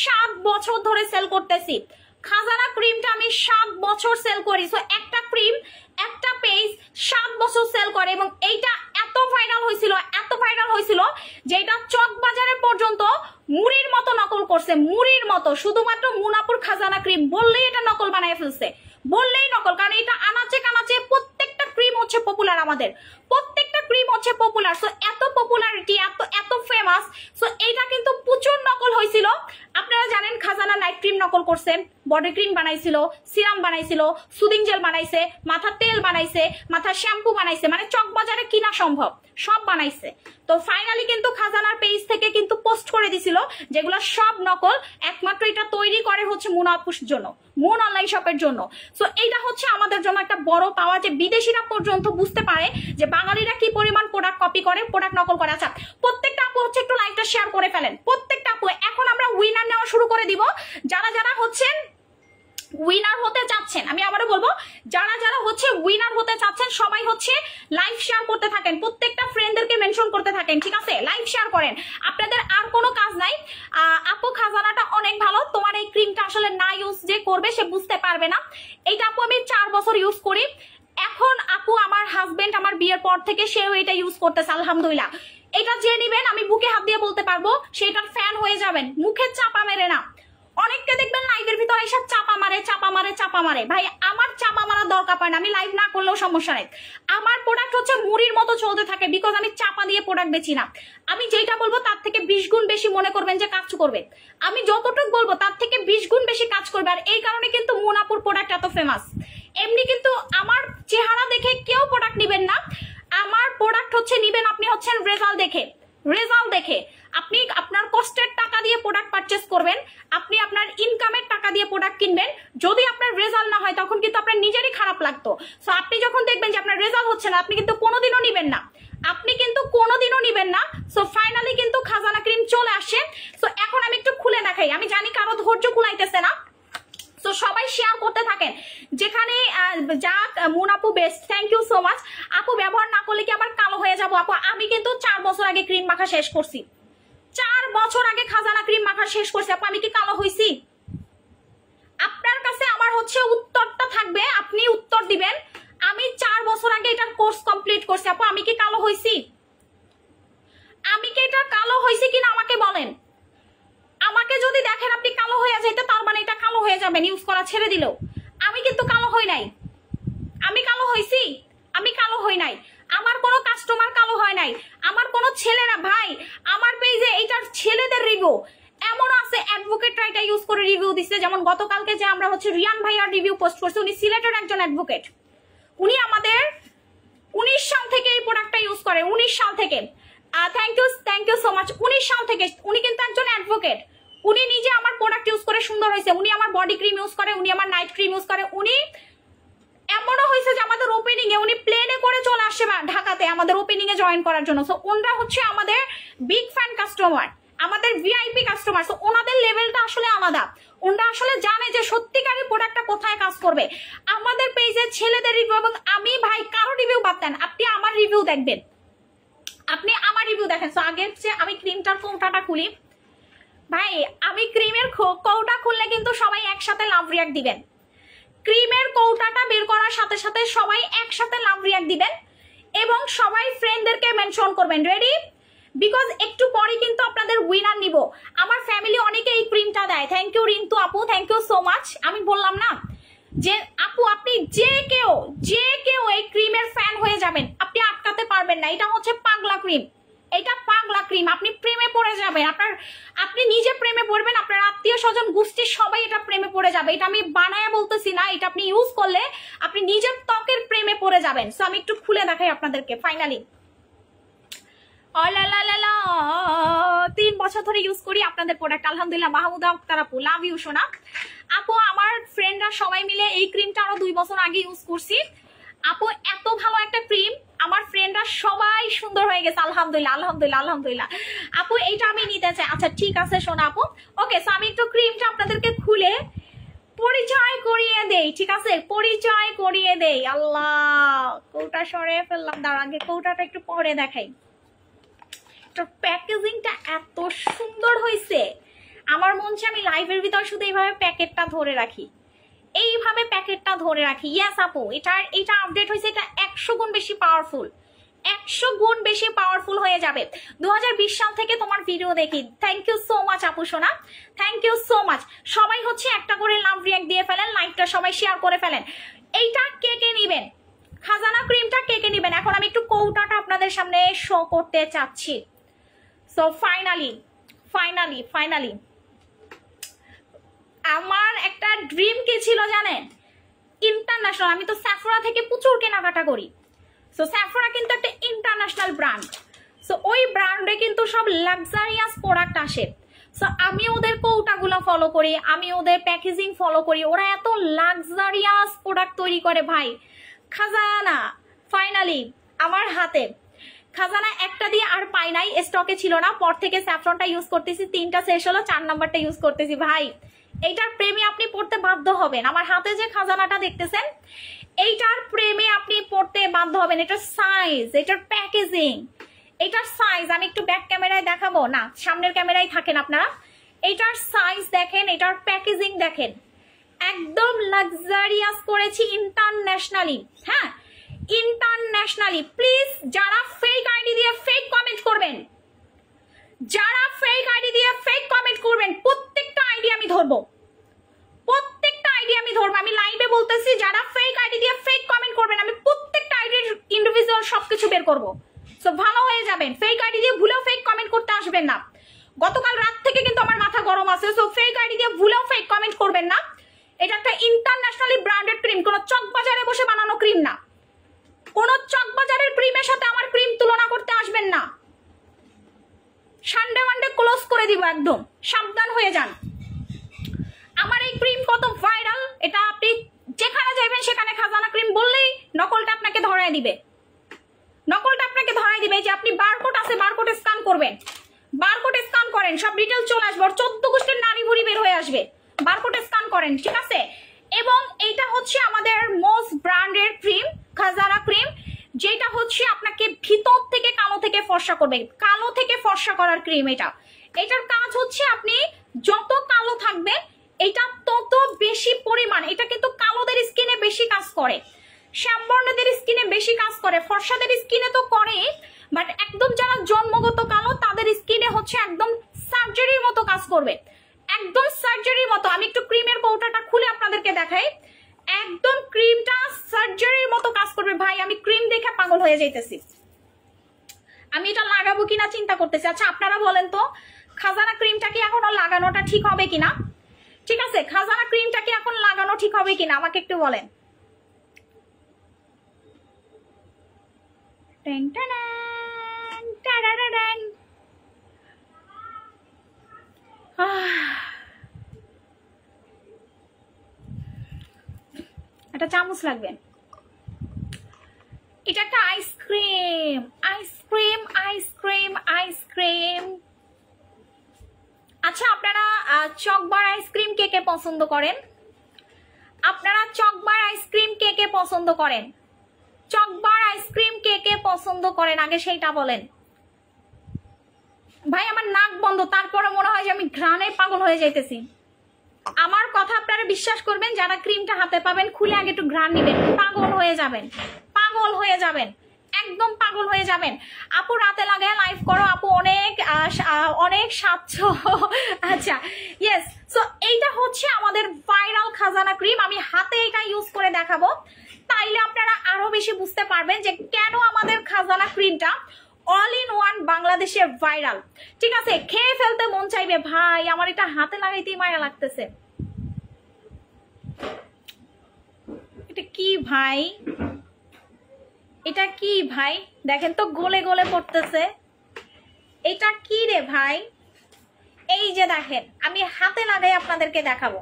7 বছর ধরে সেল করতেছি। খাজানা ক্রিমটা আমি 7 বছর সেল করি। সো একটা ক্রিম, একটা পেজ 7 বছর সেল করে। এবং এইটা এত ভাইরাল হয়েছিল, এত ভাইরাল হয়েছিল যে এটা চক বাজারে পর্যন্ত মুড়ির মতো নকল করছে, মুড়ির মতো। শুধুমাত্র মুনাপুর খাজানা ক্রিম বললেই এটা নকল বানায় ফেলছে, বললেই নকল। কারণ এটা আনাচে কানাচে প্রত্যেকটা ক্রিম হচ্ছে পপুলার, আমাদের প্রত্যেকটা ক্রিম হচ্ছে পপুলার। সো এত পপুলারিটি, এত এত ফেমাস। সো এইটা কিন্তু প্রচুর নকল হয়েছিল। আপনারা জানেন খাজানা নাইট ক্রিম নকল করছে, বডি ক্রিম বানাইছিল, সিরাম বানাইছিল, সুদিং জেল বানাইছে, মাথার তেল বানাইছে, মাথার শ্যাম্পু বানাইছে, মানে চকবাজারে কিনা সম্ভব সব বানাইছে। তো ফাইনালি কিন্তু খাজানার পেজ থেকে কিন্তু পোস্ট করে দিছিল যেগুলো সব নকল, একমাত্র এটা তৈরি করে হচ্ছে মুন আপুর জন্য, মুন অনলাইন শপের জন্য। সো এইটা হচ্ছে আমাদের জন্য একটা বড় পাওয়া যে বিদেশিরা পর্যন্ত বুঝতে পারে যে বাঙালিরা কি পরিমাণ প্রোডাক্ট কপি করে, প্রোডাক্ট নকল করে। আচ্ছা প্রত্যেকটা আপু হচ্ছে একটু লাইভটা শেয়ার করে ফেলেন, প্রত্যেকটা আপু। এখন আমরা উইনার নেওয়া শুরু করে দিব। যারা যারা হচ্ছেন উইনার হতে চাচ্ছেন, আমি আবারও বলবো, যারা যারা হচ্ছে উইনার হতে চাচ্ছেন সবাই হচ্ছে লাইভ শেয়ার করতে থাকেন, প্রত্যেকটা ফ্রেন্ডদেরকে মেনশন করতে থাকেন, ঠিক আছে? লাইভ শেয়ার করেন, আপনাদের আর কোনো কাজ নাই। আপু খাজানাটা অনেক ভালো, তোমার এই ক্রিমটা আসলে না ইউজ যে করবে সে বুঝতে পারবে না। এইটা আপু আমি 4 বছর ইউজ করি। এখন আপু আমার হাজবেন্ড আমার বিয়ের পর থেকে সেও এটা ইউজ করতেছে, আলহামদুলিল্লাহ। এটা যে নিবেন আমি বুকে হাত দিয়ে বলতে পারবো সেটার ফ্যান হয়ে যাবেন, মুখে চাপা মেরে না। অনেককে দেখবেন লাইভের ভিতরে এসব চাপা মারে চাপা মারে চাপা মারে, ভাই আমার চাপা মারার দরকার পড়ে না, আমি লাইভ না করলেও সমস্যা নেই। আমার প্রোডাক্ট হচ্ছে মুড়ির মতো চলতে থাকে, বিকজ আমি চাপা দিয়ে প্রোডাক্ট বেচি না। আমি যেটা বলবো তার থেকে 20 গুণ বেশি মনে করবেন যে কাজ করবে, আমি যতটুকু বলবো তার থেকে 20 গুণ বেশি কাজ করবে। আর এই কারণে কিন্তু মুনাপুর প্রোডাক্ট এত ফেমাস। এমনি কিন্তু আমার চেহারা দেখে কেউ প্রোডাক্ট নিবেন না, আমার প্রোডাক্ট হচ্ছে নিবেন আপনি হচ্ছেন রেজাল্ট দেখে, রেজাল্ট দেখে। আপনি আপনার কষ্টের টাকা দিয়ে প্রোডাক্ট পারচেস করবেন, আপনি আপনার ইনকামের টাকা দিয়ে প্রোডাক্ট কিনবেন। যদি আপনার রেজাল্ট না হয় তখন কিন্তু আপনার নিজেরই খারাপ লাগতো। সো আপনি যখন দেখবেন যে আপনার রেজাল্ট হচ্ছে না, আপনি কিন্তু কোনোদিনও নিবেন না, আপনি কিন্তু কোনোদিনও নিবেন না। সো ফাইনালি কিন্তু খাজানা ক্রিম চলে আসে। সো এখন আমি একটু খুলে দেখাই, আমি জানি কারো ধৈর্য কুলাইতেছে না, তো সবাই শেয়ার করতে থাকেন। যেখানে যাক মুন আপু best, thank you so much. আপু ব্যবহার না করলে কি আবার কালো হয়ে যাবো? আপু আমি কিন্তু 4 বছর আগে ক্রিম মাখা শেষ করছি, 4 বছর আগে খাজানা ক্রিম মাখা শেষ করছি। আপু আমি কি কালো হইছি? আপনার কাছে আমার হচ্ছে উত্তরটা থাকবে, আপনি উত্তর দিবেন। আমি 4 বছর আগে এটার কোর্স কমপ্লিট করছি। আপু আমি কি কালো হইছি? আমি কি এটা কালো হইছি কিনা আমাকে বলেন। আমাকে যদি দেখেন আপনি কালো হয়ে যাইতে, তার মানে এটা কালো হয়ে যাবেন ইউজ করা ছেড়ে দিলেও। আমি কিন্তু কালো হই নাই। আমি কালো হইছি? আমি কালো হই নাই। আমার কোনো কাস্টমার কালো হয় নাই, আমার কোনো ছেলেরা, ভাই আমার পেজে এইটার ছেলেদের রিভিউ এমন আছে, অ্যাডভোকেটরা এটা ইউজ করে রিভিউ দিচ্ছে। যেমন গতকালকে যে আমরা হচ্ছে রিয়ান ভাইয়ার রিভিউ পোস্ট করছি, উনি সিলেটের একজন অ্যাডভোকেট, উনি আমাদের 19 সাল থেকে এই প্রোডাক্টটা ইউজ করে, 19 সাল থেকে। Thank you so much. 19 সাল থেকে উনি কিন্তু একজন অ্যাডভোকেট, উনি নিজে আমার প্রোডাক্ট ইউজ করে সুন্দর হয়েছে। উনি আমার বডি ক্রিম ইউজ করে, উনি আমার নাইট ক্রিম ইউজ করে। উনি এমনও হয়েছে যে আমাদের ওপেনিং এ উনি প্লেনে করে চলে আসে ঢাকাতে আমাদের ওপেনিং এ জয়েন করার জন্য। সো ওনারা হচ্ছে আমাদের বিগ ফ্যান কাস্টমার, আমাদের ভিআইপি কাস্টমার। সো ওনাদের লেভেলটা আসলে আলাদা, ওনারা আসলে জানে যে সত্যিকারের প্রোডাক্টটা কোথায় কাজ করবে। আমাদের পেজে ছেলেদের রিভিউ এবং আমি ভাই কারো রিভিউ বাদ দেন, আপনি আমার রিভিউ দেখবেন, আপনি আমার রিভিউ দেখেন। সো আগের যে আমি ক্রিমটার কৌটাটা খুলি, ভাই আমি ক্রিমের কৌটা খুললে কিন্তু সবাই একসাথে লাভ রিয়াক্ট দিবেন। ক্রিমের কৌটাটা বের করার সাথে সাথে সবাই একসাথে লাভ রিয়াক্ট দিবেন এবং সবাই ফ্রেন্ডদেরকে মেনশন করবেন। রেডি? বিকজ একটু পরে কিন্তু আপনাদের উইনার নিব। আমার ফ্যামিলি অনেকে এই ক্রিমটা দেয়। থ্যাংক ইউ রিন্তু আপু, থ্যাংক ইউ সো মাচ। আমি বললাম না যে আপু আপনি যে কেউ এই ক্রিমের ফ্যান হয়ে যাবেন, আপনি আটকাতে পারবেন না। এটা হচ্ছে পাগলা ক্রিম, এটা পাগলা ক্রিম। আপনি প্রেমে পড়ে যাবেন, আপনি নিজে প্রেমে পড়বেন, আপনার আত্মীয় স্বজন গোষ্ঠী সবাই এটা প্রেমে পড়ে যাবে। এটা আমি বানায় বলতেছি না, এটা আপনি ইউজ করলে আপনি নিজের ত্বকের প্রেমে পড়ে যাবেন। সো আমি একটু খুলে দেখাই আপনাদেরকে। ফাইনালি 3 বছর ধরে ইউজ করি আপনাদের প্রোডাক্ট, আলহামদুলিল্লাহ। মাহমুদা আক্তার আপু, লাভ ইউ সোনা। আপু আমার ফ্রেন্ডরা সবাই মিলে এই ক্রিমটা আরো 2 বছর আগে ইউজ করছি। আপু এত ভালো একটা ক্রিম, আমার ফ্রেন্ডরা সবাই সুন্দর হয়ে গেছে, আলহামদুলিল্লাহ আলহামদুলিল্লাহ আলহামদুলিল্লাহ। আপু এইটা আমি নিতে চাই। আচ্ছা ঠিক আছে সোনা আপু, ওকে। সো আমি একটু ক্রিমটা আপনাদেরকে খুলে পরিচয় করিয়ে দেই, ঠিক আছে? পরিচয় করিয়ে দেই। আল্লাহ কৌটা সরে ফেললাম, দাঁড়া আগে কৌটাটা একটু পরে দেখাই। প্যাকেজিংটা এত সুন্দর হয়েছে, আমার মন চায় আমি লাইভের ভিতর শুধু এইভাবে প্যাকেটটা ধরে রাখি, এইভাবে প্যাকেটটা ধরে রাখি। ইয়াস আপু এটা আপডেট হয়েছে, এটা 100 গুণ বেশি পাওয়ারফুল, 100 গুণ বেশি পাওয়ারফুল হয়ে যাবে। 2020 সাল থেকে তোমার ভিডিও দেখি। থ্যাংক ইউ সো মাচ আপু সোনা, থ্যাংক ইউ সো মাচ। সবাই হচ্ছে একটা করে লাভ রিয়াক্ট দিয়ে ফেলেন, লাইভটা সবাই শেয়ার করে ফেলেন। এইটা কে কে নিবেন? খাজানা ক্রিমটা কে কে নিবেন? এখন আমি একটু কৌটাটা আপনাদের সামনে শো করতে চাচ্ছি। সো ফাইনালি আমার একটা ড্রিম কি ছিল জানেন, ইন্টারন্যাশনাল। আমি তো স্যাফরা থেকে প্রচুর কেনাকাটা করি। সো স্যাফরা কিন্তু একটা ইন্টারন্যাশনাল ব্র্যান্ড। সো ওই ব্র্যান্ডে কিন্তু সব লাক্সারিয়াস প্রোডাক্ট আসে। সো আমি ওদের কৌটাগুলো ফলো করি, আমি ওদের প্যাকেজিং ফলো করি। ওরা এত লাক্সারিয়াস প্রোডাক্ট তৈরি করে ভাই। খাজানা ফাইনালি আমার হাতে, খাজানা একটা দিয়ে আর পাই নাই, স্টকে ছিল না, পর থেকে স্যাফরনটা ইউজ করতেছি, 3টা শেষ হলো, 4 নাম্বারটা ইউজ করতেছি। ভাই এইটার প্রেমে আপনি পড়তে বাধ্য হবেন। আমার হাতে যে খাজানাটা দেখতেছেন, এইটার প্রেমে আপনি পড়তে বাধ্য হবেন। এটার সাইজ, এটার প্যাকেজিং, এটার সাইজ আমি একটু ব্যাক ক্যামেরায় দেখাবো, না সামনের ক্যামেরায় থাকেন আপনারা। এটার সাইজ দেখেন, এটার প্যাকেজিং দেখেন, একদম লাক্সারিয়াস করেছি ইন্টারন্যাশনালি। হ্যাঁ ইন্টারন্যাশনালি। প্লিজ যারা ফেক আইডি দিয়ে ফেক কমেন্ট করবেন, যারা ফেক আইডি দিয়ে ফেক কমেন্ট করবেন, প্রত্যেকটা আইডি আমি ধরবো, প্রত্যেকটা আইডি আমি ধরবো। আমি লাইভে বলতেছি, যারা ফেক আইডি দিয়ে ফেক কমেন্ট করবেন, আমি প্রত্যেকটা আইডির ইন্ডিভিজুয়াল সবকিছু বের করবো। সো ভালো হয়ে যাবেন, ফেক আইডি দিয়ে ভুলেও ফেক কমেন্ট করতে আসবেন না। গতকাল রাত থেকে কিন্তু আমার মাথা গরম আছে। সো ফেক আইডি দিয়ে ভুলেও ফেক কমেন্ট করবেন না। এটা একটা ইন্টারন্যাশনালি ব্র্যান্ডেড ক্রিম, কোনো চকবাজারে বসে বানানো ক্রিম না। কোন চকবাজারের ক্রিমের সাথে আমার ক্রিম তুলনা করতে আসবেন না। সানডে ওয়ানডে ক্লোজ করে দিব একদম, সাবধান হয়ে যান। আমার এই ক্রিম কত ভাইরাল, এটা আপনি যেখানে যাবেন সেখানে খাজানা ক্রিম বললেই নকলটা আপনাকে ধরায় দিবে, নকলটা আপনাকে ধরায় দিবে। যে আপনি বারকোড আছে, বারকোডে স্ক্যান করবেন, বারকোডে স্ক্যান করেন, সব ডিটেইলস চলে আসবে, 14 গোষ্ঠীর নারী ভুড়ি বের হয়ে আসবে। বারকোডে স্ক্যান করেন, ঠিক আছে। এবং এইটা হচ্ছে আমাদের মোস্ট ব্র্যান্ডেড ক্রিম, খাজানা ক্রিম, যেটা হচ্ছে আপনাকে ভিতর থেকে কালো থেকে ফর্সা করবে, কালো থেকে ফর্সা করার ক্রিম এটা। এটার কাজ হচ্ছে আপনি যত কালো থাকবেন এটা তত বেশি পরিমাণ, এটা কিন্তু কালোদের স্কিনে বেশি কাজ করে, শ্যামবর্ণদের স্কিনে বেশি কাজ করে, ফর্সাদের স্কিনে তো করে, বাট একদম যারা জন্মগত কালো তাদের স্কিনে হচ্ছে একদম সার্জারির মতো কাজ করবে, একদম সার্জারির মতো। আমি একটু ক্রিমের কৌটাটা খুলে আপনাদেরকে দেখাই, একদম ক্রিমটা সার্জারির মতো কাজ করবে ভাই। আমি ক্রিম দেখে পাগল হয়ে যাইতেছি, আমি এটা লাগাবো কিনা চিন্তা করতেছি। আচ্ছা আপনারা বলেন তো, খাজানা ক্রিমটা কি এখনো লাগানোটা ঠিক হবে কিনা? ঠিক আছে, খাজানা ক্রিমটা কি এখন লাগানো ঠিক হবে কিনা আমাকে একটু বলেন। একটা চামচ লাগবে। এটা একটা আইসক্রিম, আইসক্রিম, আইসক্রিম, আইসক্রিম। আচ্ছা আপনারা চকবার আইসক্রিম কে কে পছন্দ করেন? আপনারা চকবার আইসক্রিম কে কে পছন্দ করেন? চকবার আইসক্রিম কে কে পছন্দ করেন আগে সেইটা বলেন। ভাই আমার নাক বন্ধ, তারপরে মনে হয় যে আমি ঘ্রাণে পাগল হয়ে যাইতেছি। আমার কথা আপনারা বিশ্বাস করবেন, যারা ক্রিমটা হাতে পাবেন খুলে আগে একটু ঘ্রাণ নিবেন, পাগল হয়ে যাবেন, পাগল হয়ে যাবেন, একদম পাগল হয়ে যাবেন। আপু রাতে লাগায় লাইভ করো আপু, অনেক অনেক স্বাচ্ছ। আচ্ছা ইয়েস, সো এইটা হচ্ছে আমাদের ভাইরাল খাজানা ক্রিম। আমি হাতে এটা ইউজ করে দেখাবো, তাইলে আপনারা আরো বেশি বুঝতে পারবেন যে কেন আমাদের খাজানা ক্রিমটা অল ইন ওয়ান বাংলাদেশে ভাইরাল। ঠিক আছে, খেয়ে ফেলতে মন চাইবে ভাই, আমার এটা হাতে লাগাইতেই মায়া লাগতেছে। এটা কি ভাই, এটা কি ভাই, দেখেন তো গলে গলে পড়তেছে। এটা কি রে ভাই, এই যে দেখেন আমি হাতে লাগাই আপনাদেরকে দেখাবো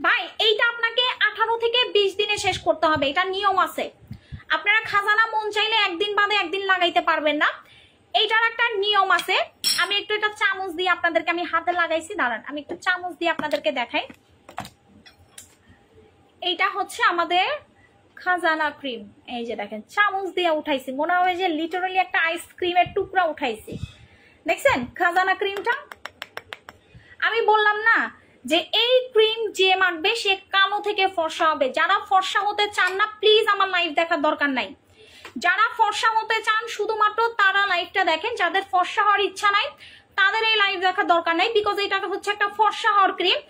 ভাই। এইটা আপনাকে 18 থেকে 20 দিনে শেষ করতে হবে, এটা নিয়ম আছে। আপনারা খাজানা মন চাইলে একদিন বাদে একদিন লাগাইতে পারবেন না, এইটার একটা নিয়ম আছে। আমি একটু এটা চামচ দিয়ে আপনাদেরকে, আমি হাতে লাগাইছি, দাঁড়ান আমি একটু চামচ দিয়ে আপনাদেরকে দেখাই। এইটা হচ্ছে আমাদের খাজানা ক্রিম, এই যে দেখেন চামচ দিয়ে উঠাইছি, মনে হয় যে লিটারালি একটা আইসক্রিমের টুকরা উঠাইছি। দেখছেন খাজানা ক্রিমটা? আমি বললাম না যে এই ক্রিম যে মাখবে সে কালো থেকে ফর্সা হবে। যারা ফর্সা হতে চান না প্লিজ আমার লাইভ দেখার দরকার নাই। যারা ফর্সা হতে চান শুধুমাত্র তারা লাইভটা দেখেন, যাদের ফর্সা হওয়ার ইচ্ছা নাই তাদের এই লাইভ দেখার দরকার নাই, বিকজ এটা হচ্ছে একটা ফর্সা হওয়ার ক্রিম।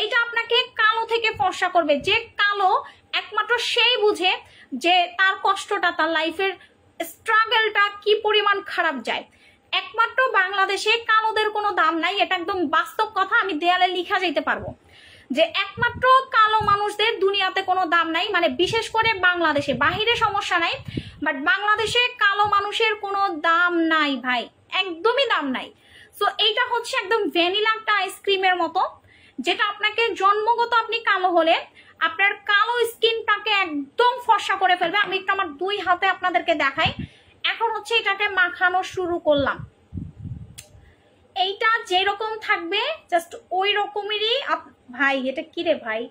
এইটা আপনাকে কালো থেকে ফর্সা করবে। যে কালো একমাত্র সেই বুঝে যে তার কষ্টটা, তার লাইফের স্ট্রাগলটা কি পরিমাণ খারাপ যায়। একমাত্র বাংলাদেশে কালোদের কোনো দাম নাই, এটা একদম বাস্তব কথা, আমি দেয়ালে লিখা যাইতে পারবো। যে একমাত্র কালো মানুষদের দুনিয়াতে কোনো দাম নাই, মানে বিশেষ করে বাংলাদেশে, বাহিরে সমস্যা নাই, বাট বাংলাদেশে কালো মানুষের কোনো দাম নাই ভাই, একদমই দাম নাই। সো এইটা হচ্ছে একদম ভ্যানিলা একটা আইসক্রিমের মতো, যেটা আপনাকে জন্মগত, আপনি কালো হলে আপনার কালো স্কিনটাকে একদম ফর্সা করে ফেলবে। আমি একটু আমার দুই হাতে আপনাদেরকে দেখাই। এখন হচ্ছে এটাকে মাখানো শুরু করলাম। এইটা যেরকম থাকবে জাস্ট ওই রকমেরই ভাই, এটা কি রে ভাই,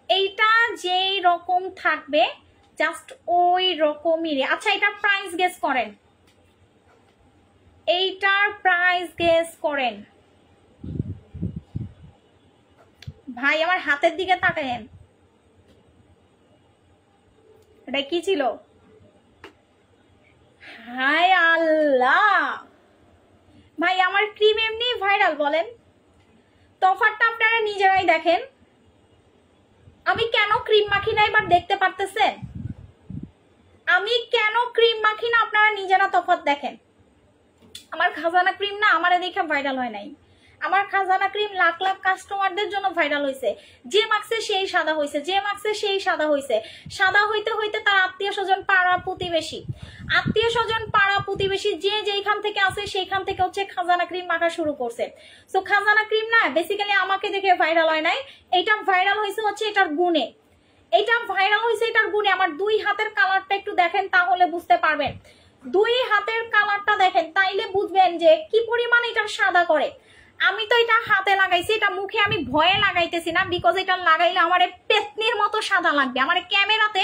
এইটা যেই রকম থাকবে জাস্ট ওই রকমেরই। আচ্ছা এটার প্রাইস গেস করেন, এইটার প্রাইস গেস করেন ভাই, আমার হাতের দিকে তাকায়েন, এটা কি ছিল? হায় আল্লাহ ভাই, আমার ক্রিম এমনি ভাইরাল, বলেন তফাৎটা আপনারা নিজেরাই দেখেন। আমি কেন ক্রিম মাখি না এবার দেখতে পারতেছেন? আমি কেন ক্রিম মাখি না আপনারা নিজেরা তফাৎ দেখেন। আমার খাজানা ক্রিম না আমারে দেখে ভাইরাল হয় নাই, আমার খাজানা ক্রিম লাখ লাখ কাস্টমারদের জন্য ভাইরাল হয়েছে। যে মাখছে সেই সাদা হয়েছে, যে মাখছে সেই সাদা হয়েছে। সাদা হইতে হইতে তার আত্মীয় স্বজন, পাড়া প্রতিবেশী, আত্মীয় স্বজন পাড়া প্রতিবেশী যে যেখান থেকে আছে সেইখান থেকে হচ্ছে খাজানা ক্রিম মাখা শুরু করছে। সো খাজানা ক্রিম না বেসিক্যালি আমাকে দেখে ভাইরাল হয় নাই, এইটা ভাইরাল হয়েছে হচ্ছে এটার গুণে, এইটা ভাইরাল হয়েছে এটার গুণে। আমার দুই হাতের কালারটা একটু দেখেন তাহলে বুঝতে পারবেন, দুই হাতের কালারটা দেখেন তাইলে বুঝবেন যে কি পরিমাণ এটা সাদা করে। আমি তো এটা হাতে লাগাইছি, এটা মুখে আমি ভয়ে লাগাইতেছি না, বিকজ এটা লাগাইলে আমার পেতনির মতো সাদা লাগবে, আমার ক্যামেরাতে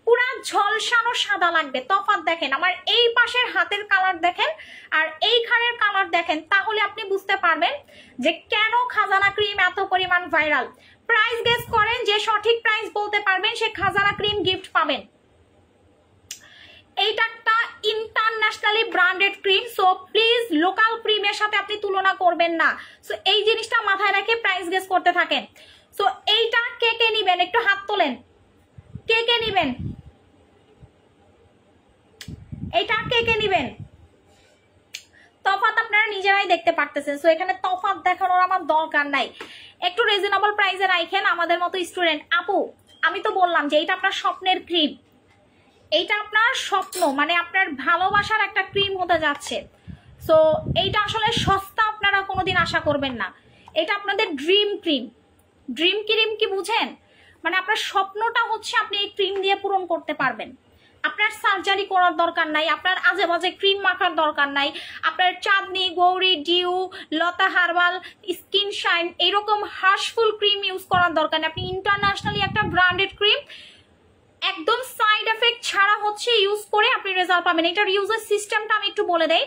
পুরা ঝলসানো সাদা লাগবে। তফাৎ দেখেন, আমার এই পাশের হাতের কালার দেখেন আর এইখানের কালার দেখেন, তাহলে আপনি বুঝতে পারবেন যে কেন খাজানা ক্রিম এত পরিমাণ ভাইরাল। প্রাইস গেস করেন, যে সঠিক প্রাইস বলতে পারবেন সে খাজানা ক্রিম গিফট পাবেন। এইটা একটা internationally branded cream, so please local ক্রিমের সাথে আপনি তুলনা করবেন না। সো এই জিনিসটা মাথায় রেখে প্রাইস গেস করতে থাকেন। সো এইটা কে কে নিবেন একটু হাত তোলেন, কে কে নিবেন, এইটা কে কে নিবেন? তফাৎ আপনারা নিজেরাই দেখতে পারতেছেন, সো এখানে তফাৎ দেখানোর আমার দরকার নাই। একটু রিজনেবল প্রাইসে রাখেন আমাদের মতো স্টুডেন্ট। আপু আমি তো বললাম যে এইটা আপনার স্বপ্নের ক্রিম, এইটা আপনার স্বপ্ন, মানে আপনার ভালোবাসার একটা ক্রিম হতে যাচ্ছে। সো এইটা আসলে সস্তা আপনারা কোনোদিন আশা করবেন না, এটা আপনাদের ড্রিম ক্রিম। ড্রিম ক্রিম কি বুঝেন? মানে আপনার স্বপ্নটা হচ্ছে আপনি এই ক্রিম দিয়ে পূরণ করতে পারবেন। আপনার সার্জারি করার দরকার নাই, আপনার আজে বাজে ক্রিম মাখার দরকার নাই, আপনার চাঁদনি, গৌরী, ডিউ, লতা হার্বাল, স্কিন শাইন এরকম হার্শফুল ক্রিম ইউজ করার দরকার নেই। আপনি ইন্টারন্যাশনালি একটা ব্র্যান্ডেড ক্রিম একদম সাইড এফেক্ট ছাড়া হচ্ছে ইউজ করে আপনি রেজাল্ট পাবেন। এটার ইউজার সিস্টেমটা আমি একটু বলে দেই।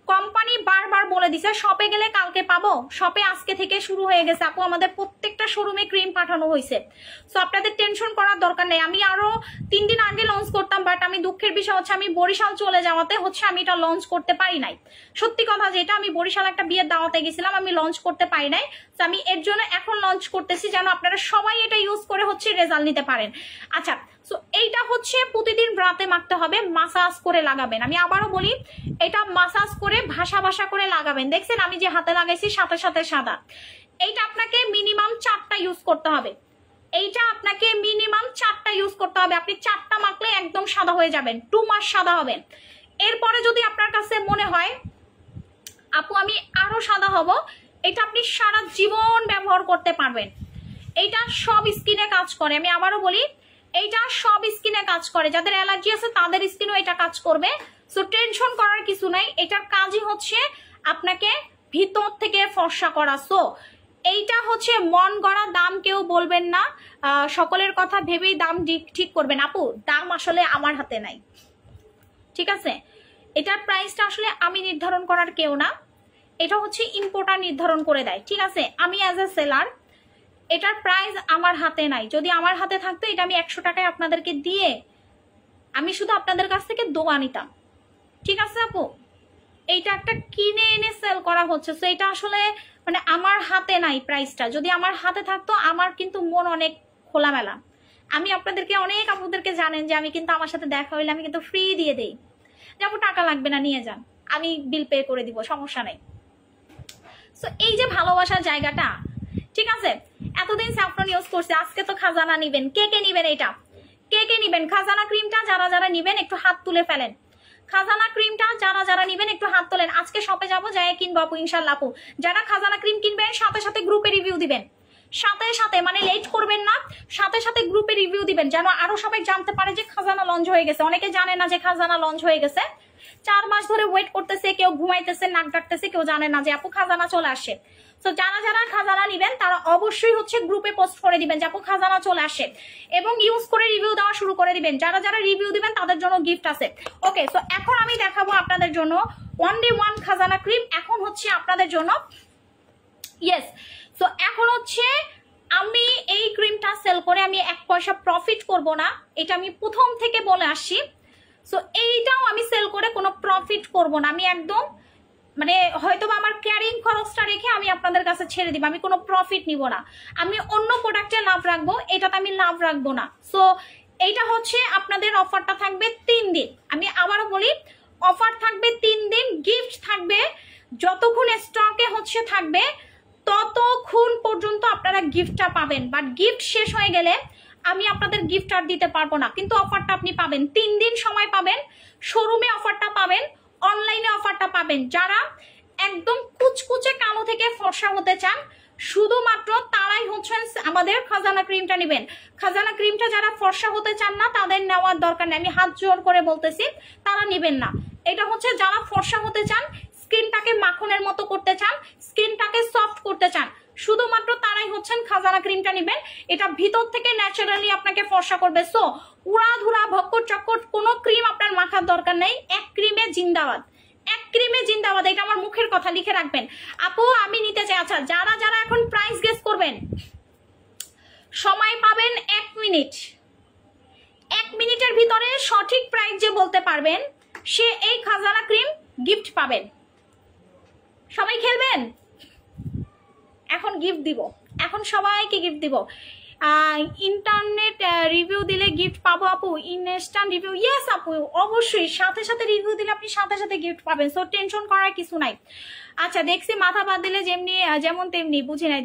কোম্পানি বারবার বলে দিছে শপে গেলে কালকে পাবো, শপে আজকে থেকে শুরু হয়ে গেছে আপু, আমাদের প্রত্যেকটা শোরুমে ক্রিম পাঠানো হয়েছে। সো আপনাদের টেনশন করার দরকার নেই। আমি আরো 3 দিন আগে লঞ্চ করতাম, বাট আমি দুঃখের বিষয় হচ্ছে আমি বরিশাল চলে যাওয়াতে হচ্ছে আমি এটা লঞ্চ করতে পারি নাই। সত্যি কথা যেটা, আমি বরিশাল একটা বিয়ের দাওয়াতে গেছিলাম, আমি লঞ্চ করতে পারি নাই। তো আমি এর জন্য এখন লঞ্চ করতেছি যেন আপনারা সবাই এটা ইউজ করে হচ্ছে রেজাল্ট নিতে পারেন। আচ্ছা, সো এইটা হচ্ছে প্রতিদিন রাতে মাখতে হবে, মাসাজ করে লাগাবেন। আমি আবারও বলি, এটা মাসাজ করে ভাসা ভাসা করে লাগাবেন। দেখছেন আমি যে হাতে লাগাইছি সাথে সাথে সাদা। এইটা আপনাকে মিনিমাম 4টা ইউজ করতে হবে, এইটা আপনাকে মিনিমাম 4টা ইউজ করতে হবে। আপনি 4টা মাখলে একদম সাদা হয়ে যাবেন, 2 মাস সাদা হবেন। এরপরে যদি আপনার কাছে মনে হয় আপু আমি আরো সাদা হব, এটা আপনি সারা জীবন ব্যবহার করতে পারবেন। এইটা সব স্কিনে কাজ করে। আমি আবারও বলি, এইটা সব স্কিনে কাজ করে, যাদের অ্যালার্জি আছে তাদের স্কিনও এটা কাজ করবে। সো টেনশন করার কিছু নাই, এটার কাজই হচ্ছে আপনাকে ভিতর থেকে ফর্সা করা। সো এইটা হচ্ছে মন গড়া দাম কেউ বলবেন না, সকলের কথা ভেবেই দাম ঠিক করবেন। আপু দাম আসলে আমার হাতে নাই, ঠিক আছে? এটার প্রাইসটা আসলে আমি নির্ধারণ করার কেউ না, এটা হচ্ছে ইম্পোর্টার নির্ধারণ করে দেয়, ঠিক আছে? আমি অ্যাজ এ সেলার এটার প্রাইস আমার হাতে নাই। যদি আমার হাতে থাকতো এটা আমি 100 টাকায় আপনাদেরকে দিয়ে আমি শুধু আপনাদের কাছ থেকে দোয়া নিতাম, ঠিক আছে আপু? এইটা একটা কিনে এনে সেল করা হচ্ছে, সো এটা আসলে মানে আমার হাতে নাই প্রাইসটা। যদি আমার হাতে থাকতো, আমার কিন্তু মন অনেক খোলামেলা। আমি আপনাদেরকে অনেক আপুদেরকে জানেন যে আমি কিন্তু আমার সাথে দেখা হইলে আমি কিন্তু ফ্রি দিয়ে দেই, যে আপু টাকা লাগবে না নিয়ে যান, আমি বিল পে করে দিব, সমস্যা নেই। সো এই যে ভালোবাসার জায়গাটা, ঠিক আছে? এতদিন স্যাফরন ইউজ করছে, আজকে তো খাজানা নিবেন। কে কে নিবেন এটা? কে কে নিবেন খাজানা ক্রিমটা? যারা যারা নিবেন একটু হাত তুলে ফেলেন। খাজানা ক্রিমটা যারা যারা নিবেন একটু হাত তোলেন। আজকে শপে যাবো, যাই কিনবো আপু ইনশাল্লাহ। আপু যারা খাজানা ক্রিম কিনবেন সাথে সাথে গ্রুপে রিভিউ দিবেন, সাথে সাথে মানে লেট করবেন না, সাথে সাথে গ্রুপে রিভিউ দিবেন যেন আরো সবাই জানতে পারে যে খাজানা লঞ্চ হয়ে গেছে। অনেকে জানে না যে খাজানা লঞ্চ হয়ে গেছে, 4 মাস ধরে ওয়েট করতেছে, কেউ ঘুমাইতেছে, নাক ডাকতেছে, কেউ জানে না যে আপু খাজানা চলে আসে। তো যারা যারা খাজানা নিবেন তারা অবশ্যই হচ্ছে গ্রুপে পোস্ট করে দিবেন যে আপু খাজানা চলে আসে, এবং ইউজ করে রিভিউ দেওয়া শুরু করে দিবেন। যারা যারা রিভিউ দিবেন তাদের জন্য গিফট আছে। ওকে, সো এখন আমি দেখাবো আপনাদের জন্য 1D1 খাজানা ক্রিম। এখন হচ্ছে আপনাদের জন্য ইয়েস, সো এখন হচ্ছে আমি এই ক্রিমটা সেল করে আমি 1 পয়সা প্রফিট করব না, এটা আমি প্রথম থেকে বলে আসছি। সো এইটাও আমি সেল করে কোনো প্রফিট করব না, আমি একদম মানে হয়তো আমার ক্যারিং খরচটা রেখে আমি আপনাদের কাছে ছেড়ে দিব, আমি কোনো প্রফিট নিব না। আমি অন্য প্রোডাক্টে লাভ রাখবো, এটাতে আমি লাভ রাখবো না। সো এইটা হচ্ছে আপনাদের অফারটা থাকবে 3 দিন। আমি আবারও বলি, অফার থাকবে 3 দিন, গিফট থাকবে যতক্ষণ স্টকে হচ্ছে থাকবে ততক্ষণ পর্যন্ত আপনারা গিফটটা পাবেন। বাট গিফট শেষ হয়ে গেলে আমি আপনাদের গিফট আর দিতে পারবো না, কিন্তু অফারটা আপনি পাবেন। 3 দিন সময় পাবেন, শোরুমে অফারটা পাবেন, অনলাইনে অফারটা পাবেন। যারা একদম কুচকুচে কালো থেকে ফর্সা হতে চান শুধুমাত্র তারাই হচ্ছেন আমাদের খাজানা ক্রিমটা নেবেন। খাজানা ক্রিমটা যারা ফর্সা হতে চান না তাদের নেওয়ার দরকার নেই, আমি হাত জোর করে বলতেছি, তারা নেবেন না। এটা হচ্ছে যারা ফর্সা হতে চান, স্কিনটাকে মাখনের মতো করতে চান, স্কিনটাকে সফট করতে চান, শুধুমাত্র তারাই হচ্ছেন খাজানা ক্রিমটা নেবেন। এটা ভিতর থেকে ন্যাচারালি আপনাকে ফর্সা করবে। সো উড়াধুরা ভক্কর চক্কর কোনো ক্রিম আপনার মাখার দরকার নেই। এক ক্রিমে জিন্দাবাদ, এক ক্রিমে জিন্দাবাদ, এটা আমার মুখের কথা, লিখে রাখবেন। আপু আমি নিতে চাই। আচ্ছা, যারা যারা এখন প্রাইস গেস করবেন সময় পাবেন 1 মিনিট। 1 মিনিটের ভিতরে সঠিক প্রাইস যে বলতে পারবেন সে এই খাজানা ক্রিম গিফট পাবেন। সবাই খেলবেন, এখন গিফট দিব, এখন সবাইকে গিফট দিব। ইন্টারনেট রিভিউ দিলে গিফট পাবো আপু? Instant review? ইয়েস আপু, অবশ্যই সাথে সাথে রিভিউ দিলে আপনি সাথে সাথে গিফট পাবেন। সো টেনশন করার কিছু নাই। আচ্ছা, দেখছি মাথা বাদ দিলে যেমন তেমনি, বুঝি নাই।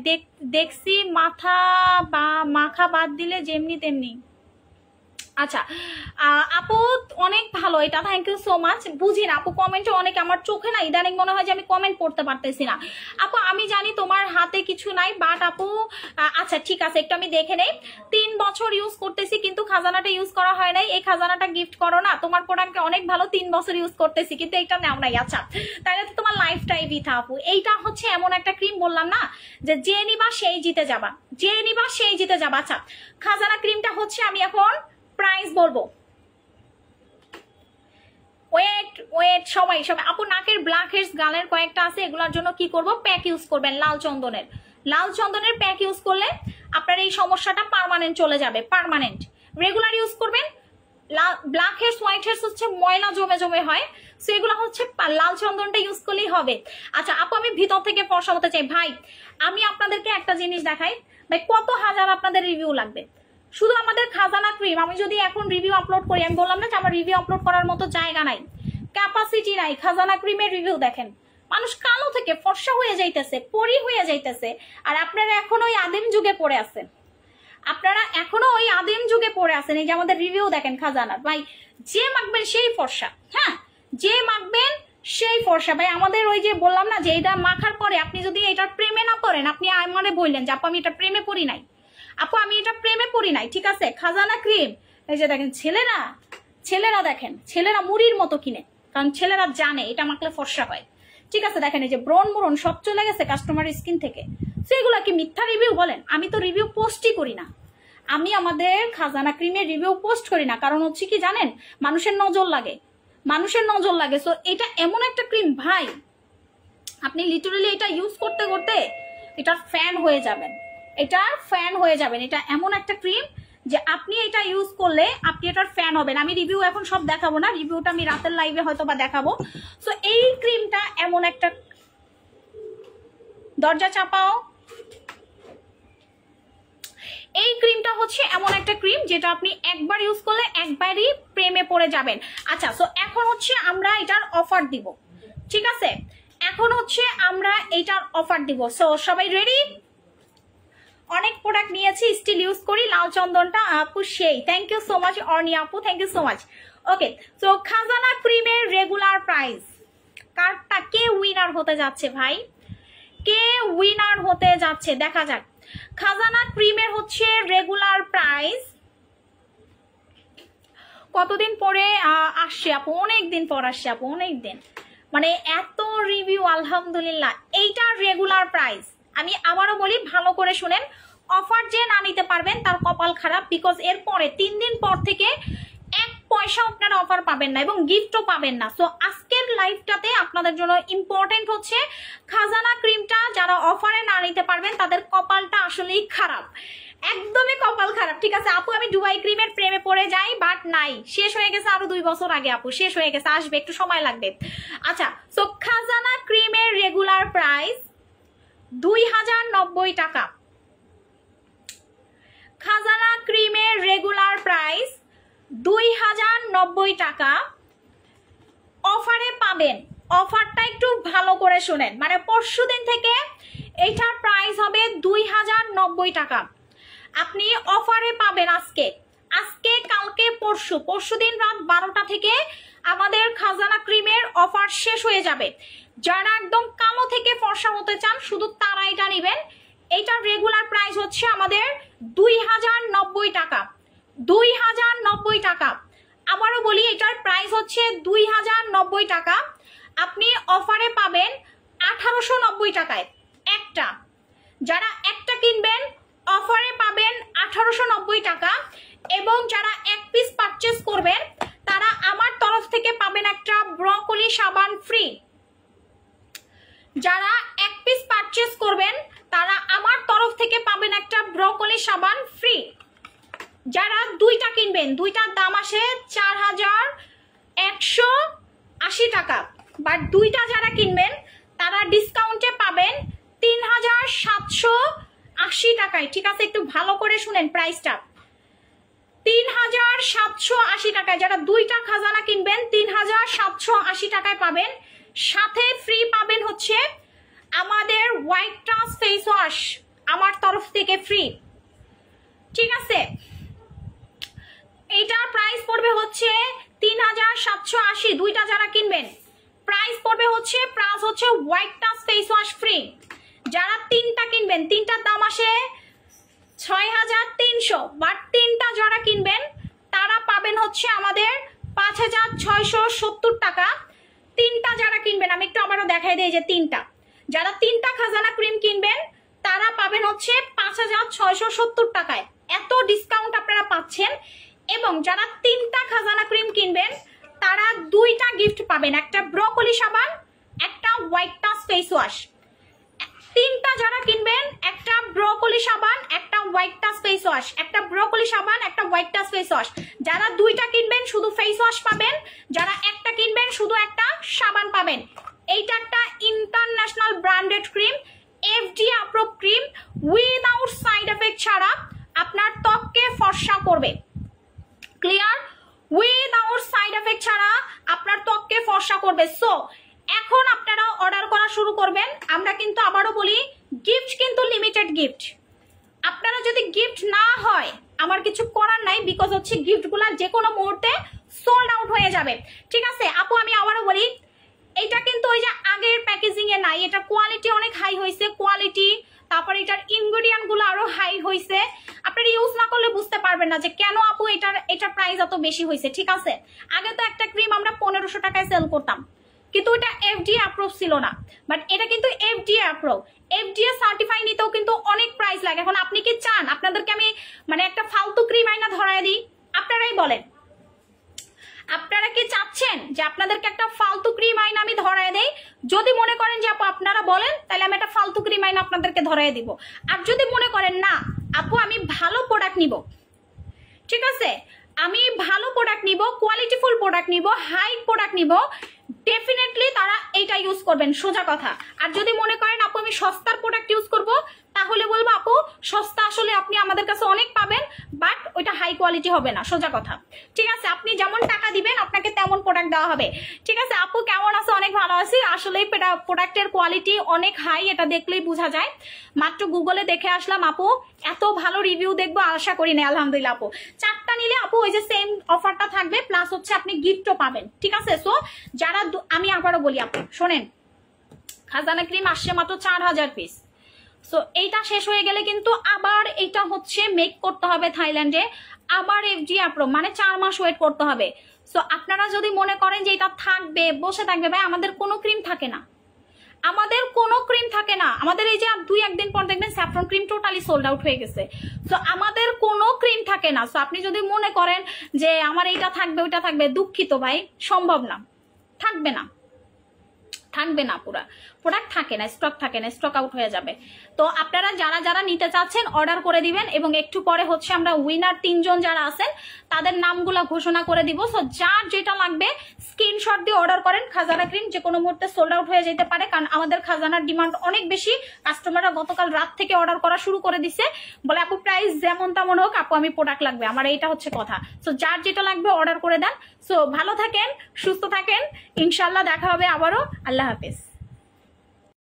দেখছি মাথা বাদ দিলে যেমনি তেমনি। আচ্ছা আপু অনেক ভালো, এটা থ্যাংক ইউ সো মাচ। বুঝি না আপু, কমেন্টে অনেক, আমার চোখে না ইদানিং মনে হয় যে আমি কমেন্ট পড়তে পারতেছি না। আপু আমি জানি তোমার হাতে কিছু নাই, বাট আপু আচ্ছা ঠিক আছে, একটু আমি দেখে নেই। 3 বছর ইউজ করতেছি কিন্তু খাজানাটা ইউজ করা হয় নাই, এই খাজানাটা গিফট করো না, তোমার প্রোডাক্ট অনেক ভালো, 3 বছর ইউজ করতেছি কিন্তু এটা নেও নাই। আচ্ছা তাহলে তো তোমার লাইফটাই বৃথা আপু। এইটা হচ্ছে এমন একটা ক্রিম, বললাম না যে নিবা সেই জিতে যাবা, যে নিবা সেই জিতে যাবা। আচ্ছা, খাজানা ক্রিমটা হচ্ছে আমি এখন প্রাইস বলবো। ওয়েট সবাই আপু, নাকের ব্ল্যাক হেডস, গালের কয়েকটা আছে, এগুলোর জন্য কি করব? প্যাক ইউজ করবেন, লাল চন্দনের প্যাক ইউজ করলে আপনার এই সমস্যাটা পার্মানেন্ট চলে যাবে। পার্মানেন্ট রেগুলার ইউজ করবেন। ব্ল্যাক হেডস, হোয়াইট হেডস হচ্ছে ময়লা জমে জমে হয়, সো এগুলো হচ্ছে লাল চন্দনটা ইউজ করলেই হবে। আচ্ছা আপু আমি ভিতর থেকে ফর্সা হতে চাই। ভাই আমি আপনাদেরকে একটা জিনিস দেখাই, ভাই কত হাজার আপনাদের রিভিউ লাগবে শুধু আমাদের খাজানা ক্রিম। আমি যদি এখন রিভিউ আপলোড করি, আমি বললাম না যে আমার রিভিউ আপলোড করার মতো জায়গা নাই, ক্যাপাসিটি নাই। খাজানা ক্রিমের রিভিউ দেখেন, মানুষ কালো থেকে ফর্সা হয়ে যাইতেছে, পরি হয়ে যাইতেছে, আর আপনারা এখনো ওই আদিম যুগে পড়ে আছেন। এই যে আমাদের রিভিউ দেখেন খাজানার। ভাই যে মাখবেন সেই ফর্সা, হ্যাঁ যে মাখবেন সেই ফর্সা। ভাই আমাদের ওই যে বললাম না যে এটা মাখার পরে আপনি যদি এটার প্রেমে না পড়েন, আপনি আমারে বললেন যে আপু আমি এটা প্রেমে পড়ি নাই, আপু আমি এটা প্রেমে পড়ি নাই, ঠিক আছে। খাজানা ক্রিম এই যে দেখেন, ছেলেরা দেখেন, ছেলেরা মুড়ির মতো কিনে, কারণ ছেলেরা জানে এটা মাখলে ফর্সা হয়, ঠিক আছে। দেখেন এই যে ব্রণ মুরন সব চলে গেছে কাস্টমার স্কিন থেকে। সেগুলা কি মিথ্যা রিভিউ বলেন? আমি তো রিভিউ পোস্টই করি না, আমি আমাদের খাজানা ক্রিমের রিভিউ পোস্ট করি না, কারণ হচ্ছে কি জানেন, মানুষের নজর লাগে। সো এটা এমন একটা ক্রিম ভাই, আপনি লিটারালি এটা ইউজ করতে করতে এটার ফ্যান হয়ে যাবেন, এটা এমন একটা ক্রিম যে আপনি এটা ইউজ করলে আপনি এটার ফ্যান হবেন। আমি রিভিউ এখন সব দেখাবো না, রিভিউটা আমি রাতের লাইভে হয়তো বা দেখাবো। সো এই ক্রিমটা এমন একটা, দরজা চাপাও, এই ক্রিমটা হচ্ছে এমন একটা ক্রিম যেটা আপনি একবার ইউজ করলে একবারই প্রেমে পড়ে যাবেন। আচ্ছা, সো এখন হচ্ছে আমরা এটার অফার দিব, ঠিক আছে। এখন হচ্ছে আমরা এটার অফার দিব। সো সবাই রেডি? অনেক প্রোডাক্ট নিয়েছি, স্টিল ইউজ করি। লাল চন্দনটা আপু সেই, thank you so much Orni আপু, thank you so much. Okay, so Khajana ক্রিমের রেগুলার প্রাইস, কারটা কে উইনার হতে যাচ্ছে ভাই, কে উইনার হতে যাচ্ছে দেখা যাক। খাজানা ক্রিমের হচ্ছে রেগুলার প্রাইস কতদিন পরে আসছে আপু, অনেক দিন পর আসছে আপু, অনেক দিন, মানে এত রিভিউ আলহামদুলিল্লাহ। এইটার রেগুলার প্রাইস আমি আবারও বলি, ভালো করে শুনেন, অফার যে না নিতে পারবেন তার কপাল খারাপ, বিকজ এরপরে 3 দিন পর থেকে 1 পয়সা আপনারা অফার পাবেন না এবং গিফটও পাবেন না। সো আজকের লাইভটাতে আপনাদের জন্য ইম্পর্টেন্ট হচ্ছে খাজানা ক্রিমটা যারা অফারে না নিতে পারবেন তাদের কপালটা আসলেই খারাপ, একদমই কপাল খারাপ। ঠিক আছে আপু, আমি দুবাই ক্রিমের প্রেমে পড়ে যাই, বাট নাই, শেষ হয়ে গেছে আরো 2 বছর আগে আপু, শেষ হয়ে গেছে, আসবে, একটু সময় লাগবে। আচ্ছা, সো খাজানা ক্রিমের রেগুলার প্রাইস 2090 টাকা। খাজানা ক্রিমের রেগুলার প্রাইস 2090 টাকা। অফারে পাবেন, অফারটা একটু ভালো করে শুনেন, মানে পরশুদিন থেকে এটার প্রাইস হবে 2090 টাকা। আপনি অফারে পাবেন আজকে, আজকে কালকে পরশুদিন রাত 12টা থেকে আমাদের খাজানা ক্রিমের অফার শেষ হয়ে যাবে। যারা একদম কালো থেকে ফর্সা হতে চান শুধু তারা এটা নেবেন। এটার রেগুলার প্রাইস হচ্ছে আমাদের 2090 টাকা, 2090 টাকা। আবারও বলি, এটার প্রাইস হচ্ছে 2090 টাকা। আপনি অফারে পাবেন 1890 টাকায় একটা। যারা একটা কিনবেন অফারে পাবেন 1890 টাকা, এবং যারা 1 পিস পারচেস করবেন তারা আমার তরফ থেকে পাবেন একটা ব্রকলি সাবান ফ্রি। যারা 1 পিস পারচেস করবেন তারা আমার তরফ থেকে পাবেন একটা ব্রকলি সাবান ফ্রি। যারা 2টা কিনবেন, 2টার দাম আসে 4180 টাকা, বাট 2টা যারা কিনবেন তারা ডিসকাউন্টে পাবেন 3780 টাকায়। ঠিক আছে, একটু ভালো করে শুনেন প্রাইসটা, 3780 টাকায়। যারা 2টা খাজানা কিনবেন 3780 টাকায় পাবেন, সাথে ফ্রি পাবেন হচ্ছে আমাদের হোয়াইট টাচ ফেস ওয়াশ আমার তরফ থেকে ফ্রি। ঠিক আছে, এইটার প্রাইস পড়বে হচ্ছে 3780। 2টা যারা কিনবেন প্রাইস পড়বে হচ্ছে, প্লাস হচ্ছে white touch face wash free. যারা 3টা কিনবেন, 3টার দাম আসে 6300, বাট 3টা যারা কিনবেন তারা পাবেন হচ্ছে আমাদের 5670 টাকা। 3টা যারা কিনবেন, আমি একটু আবারও দেখাই দিই যে 3টা, যারা 3টা খাজানা ক্রিম কিনবেন তারা পাবেন হচ্ছে 5670 টাকায়। এত ডিসকাউন্ট আপনারা পাচ্ছেন। এবং যারা 3টা খাজানা ক্রিম কিনবেন তারা 2টা গিফট পাবেন, একটা ব্রকলি সাবান, একটা হোয়াইট টাচ ফেস ওয়াশ। 3টা যারা কিনবেন একটা ব্রকলি সাবান, একটা হোয়াইট টাচ ফেস ওয়াশ, একটা ব্রকলি সাবান, একটা হোয়াইট টাচ ফেস ওয়াশ। যারা 2টা কিনবেন শুধু ফেস ওয়াশ পাবেন, যারা একটা কিনবেন শুধু একটা সাবান পাবেন। এইটা একটা international branded cream, FDA approve cream, without side effect ছাড়া আপনার ত্বককে ফর্সা করবে। ক্লিয়ার? উইদাউট সাইড এফেক্ট ছাড়া আপনার ত্বককে ফর্সা করবে। সো এখন আপনারা অর্ডার করা শুরু করবেন। আমরা কিন্তু আবারও বলি, গিফট কিন্তু লিমিটেড গিফট। আপনারা যদি গিফট না হয় আমার কিছু করার নাই, বিকজ হচ্ছে গিফটগুলো যে কোনো মুহূর্তে সোল্ড আউট হয়ে যাবে। ঠিক আছে আপু, আমি আবারও বলি, এটা কিন্তু ওই যে আগের প্যাকেজিং এ নাই, এটা কোয়ালিটি অনেক হাই হয়েছে, কোয়ালিটি, তারপরে এটার ইনগ্রেডিয়েন্ট গুলো আরো হাই হয়েছে। আপনারা ইউজ না করলে বুঝতে পারবেন না যে কেন আপু এটার প্রাইস এত বেশি হয়েছে। ঠিক আছে, আগে তো একটা ক্রিম আমরা 1500 টাকায় সেল করতাম, কিন্তু এটা FDA অ্যাপ্রুভ ছিল না, বাট এটা কিন্তু FDA অ্যাপ্রুভ। FDA সার্টিফাই নিতেও কিন্তু অনেক প্রাইস লাগে। এখন আপনি কি চান আপনাদেরকে আমি মানে একটা ফালতু ক্রিম আইনা ধরায় দিই? আপনারাই বলেন, আপনারা কি চাচ্ছেন যে আপনাদেরকে একটা ফালতু ক্রিম আইন আমি ধরায় দেই? যদি মনে করেন যে আপু আপনারা বলেন, তাহলে আমি একটা ফালতু ক্রিম আইন আপনাদেরকে ধরায় দিব। আর যদি মনে করেন না আপু আমি ভালো প্রোডাক্ট নিব, ঠিক আছে, আমি ভালো প্রোডাক্ট নিব, কোয়ালিটিফুল প্রোডাক্ট নিব, হাই প্রোডাক্ট নিব, ডেফিনেটলি তারা এইটা ইউজ করবেন, সোজা কথা। আর যদি মনে করেন আপু আমি সস্তার প্রোডাক্ট ইউজ করব, তাহলে বলবো আপু সস্তা আসলে আপনি আমাদের কাছে অনেক পাবেন, বাট ওইটা হাই কোয়ালিটি হবে না, সোজা কথা। ঠিক আছে, আপনি যেমন টাকা দিবেন আপনাকে তেমন প্রোডাক্ট দেওয়া হবে। ঠিক আছে আপু, কেমন আছে? অনেক ভালো আছি। আসলে প্রোডাক্টের কোয়ালিটি অনেক হাই, এটা দেখলেই বোঝা যায়। মাত্র গুগলে দেখে আসলাম আপু, এত ভালো রিভিউ দেখবো আশা করি না। আলহামদুলিল্লাহ আপু, 4টা নিলে আপু ওই যে সেম অফারটা থাকবে, প্লাস হচ্ছে আপনি গিফটও পাবেন। ঠিক আছে, সো যারা আমি আবারও বলি আপু শোনেন, খাজানা ক্রিম আসছে মাত্র 4000 পিস। সো এইটা শেষ হয়ে গেলে কিন্তু আবার এটা হচ্ছে মেক করতে হবে থাইল্যান্ডে, আবার এফডি অ্যাপ্রুভ, মানে 4 মাস ওয়েট করতে হবে। সো আপনারা যদি মনে করেন যে এটা থাকবে, বসে থাকবে, ভাই আমাদের কোনো ক্রিম থাকে না, আমাদের কোনো ক্রিম থাকে না। আমাদের এই যে 2-1 দিন পর দেখবেন saffron cream totally sold out হয়ে গেছে। সো আমাদের কোনো ক্রিম থাকে না। সো আপনি যদি মনে করেন যে আমার এইটা থাকবে ওইটা থাকবে, দুঃখিত ভাই, সম্ভব না, থাকবে না, থাকবে না। পুরা প্রোডাক্ট থাকে না, স্টক থাকে না, স্টক আউট হয়ে যাবে। তো আপনারা যারা যারা নিতে চাচ্ছেন অর্ডার করে দিবেন, এবং একটু পরে হচ্ছে আমরা উইনার 3 জন যারা আছেন তাদের নামগুলা ঘোষণা করে দিব। সো যার যেটা লাগবে স্ক্রিনশট দিয়ে অর্ডার করেন। খাজানা ক্রিম যে কোনো মুহূর্তে সোল্ড আউট হয়ে যেতে পারে, কারণ আমাদের খাজানার ডিমান্ড অনেক বেশি। কাস্টমাররা গতকাল রাত থেকে অর্ডার করা শুরু করে দিছে, বলে আপু প্রাইস যেমন তেমন হোক, আপু আমি প্রোডাক্ট লাগবে, আমার এইটা হচ্ছে কথা। সো যার যেটা লাগবে অর্ডার করে দেন। সো ভালো থাকেন, সুস্থ থাকেন, ইনশাল্লাহ দেখা হবে আবারও। আল্লাহ হাফেজ।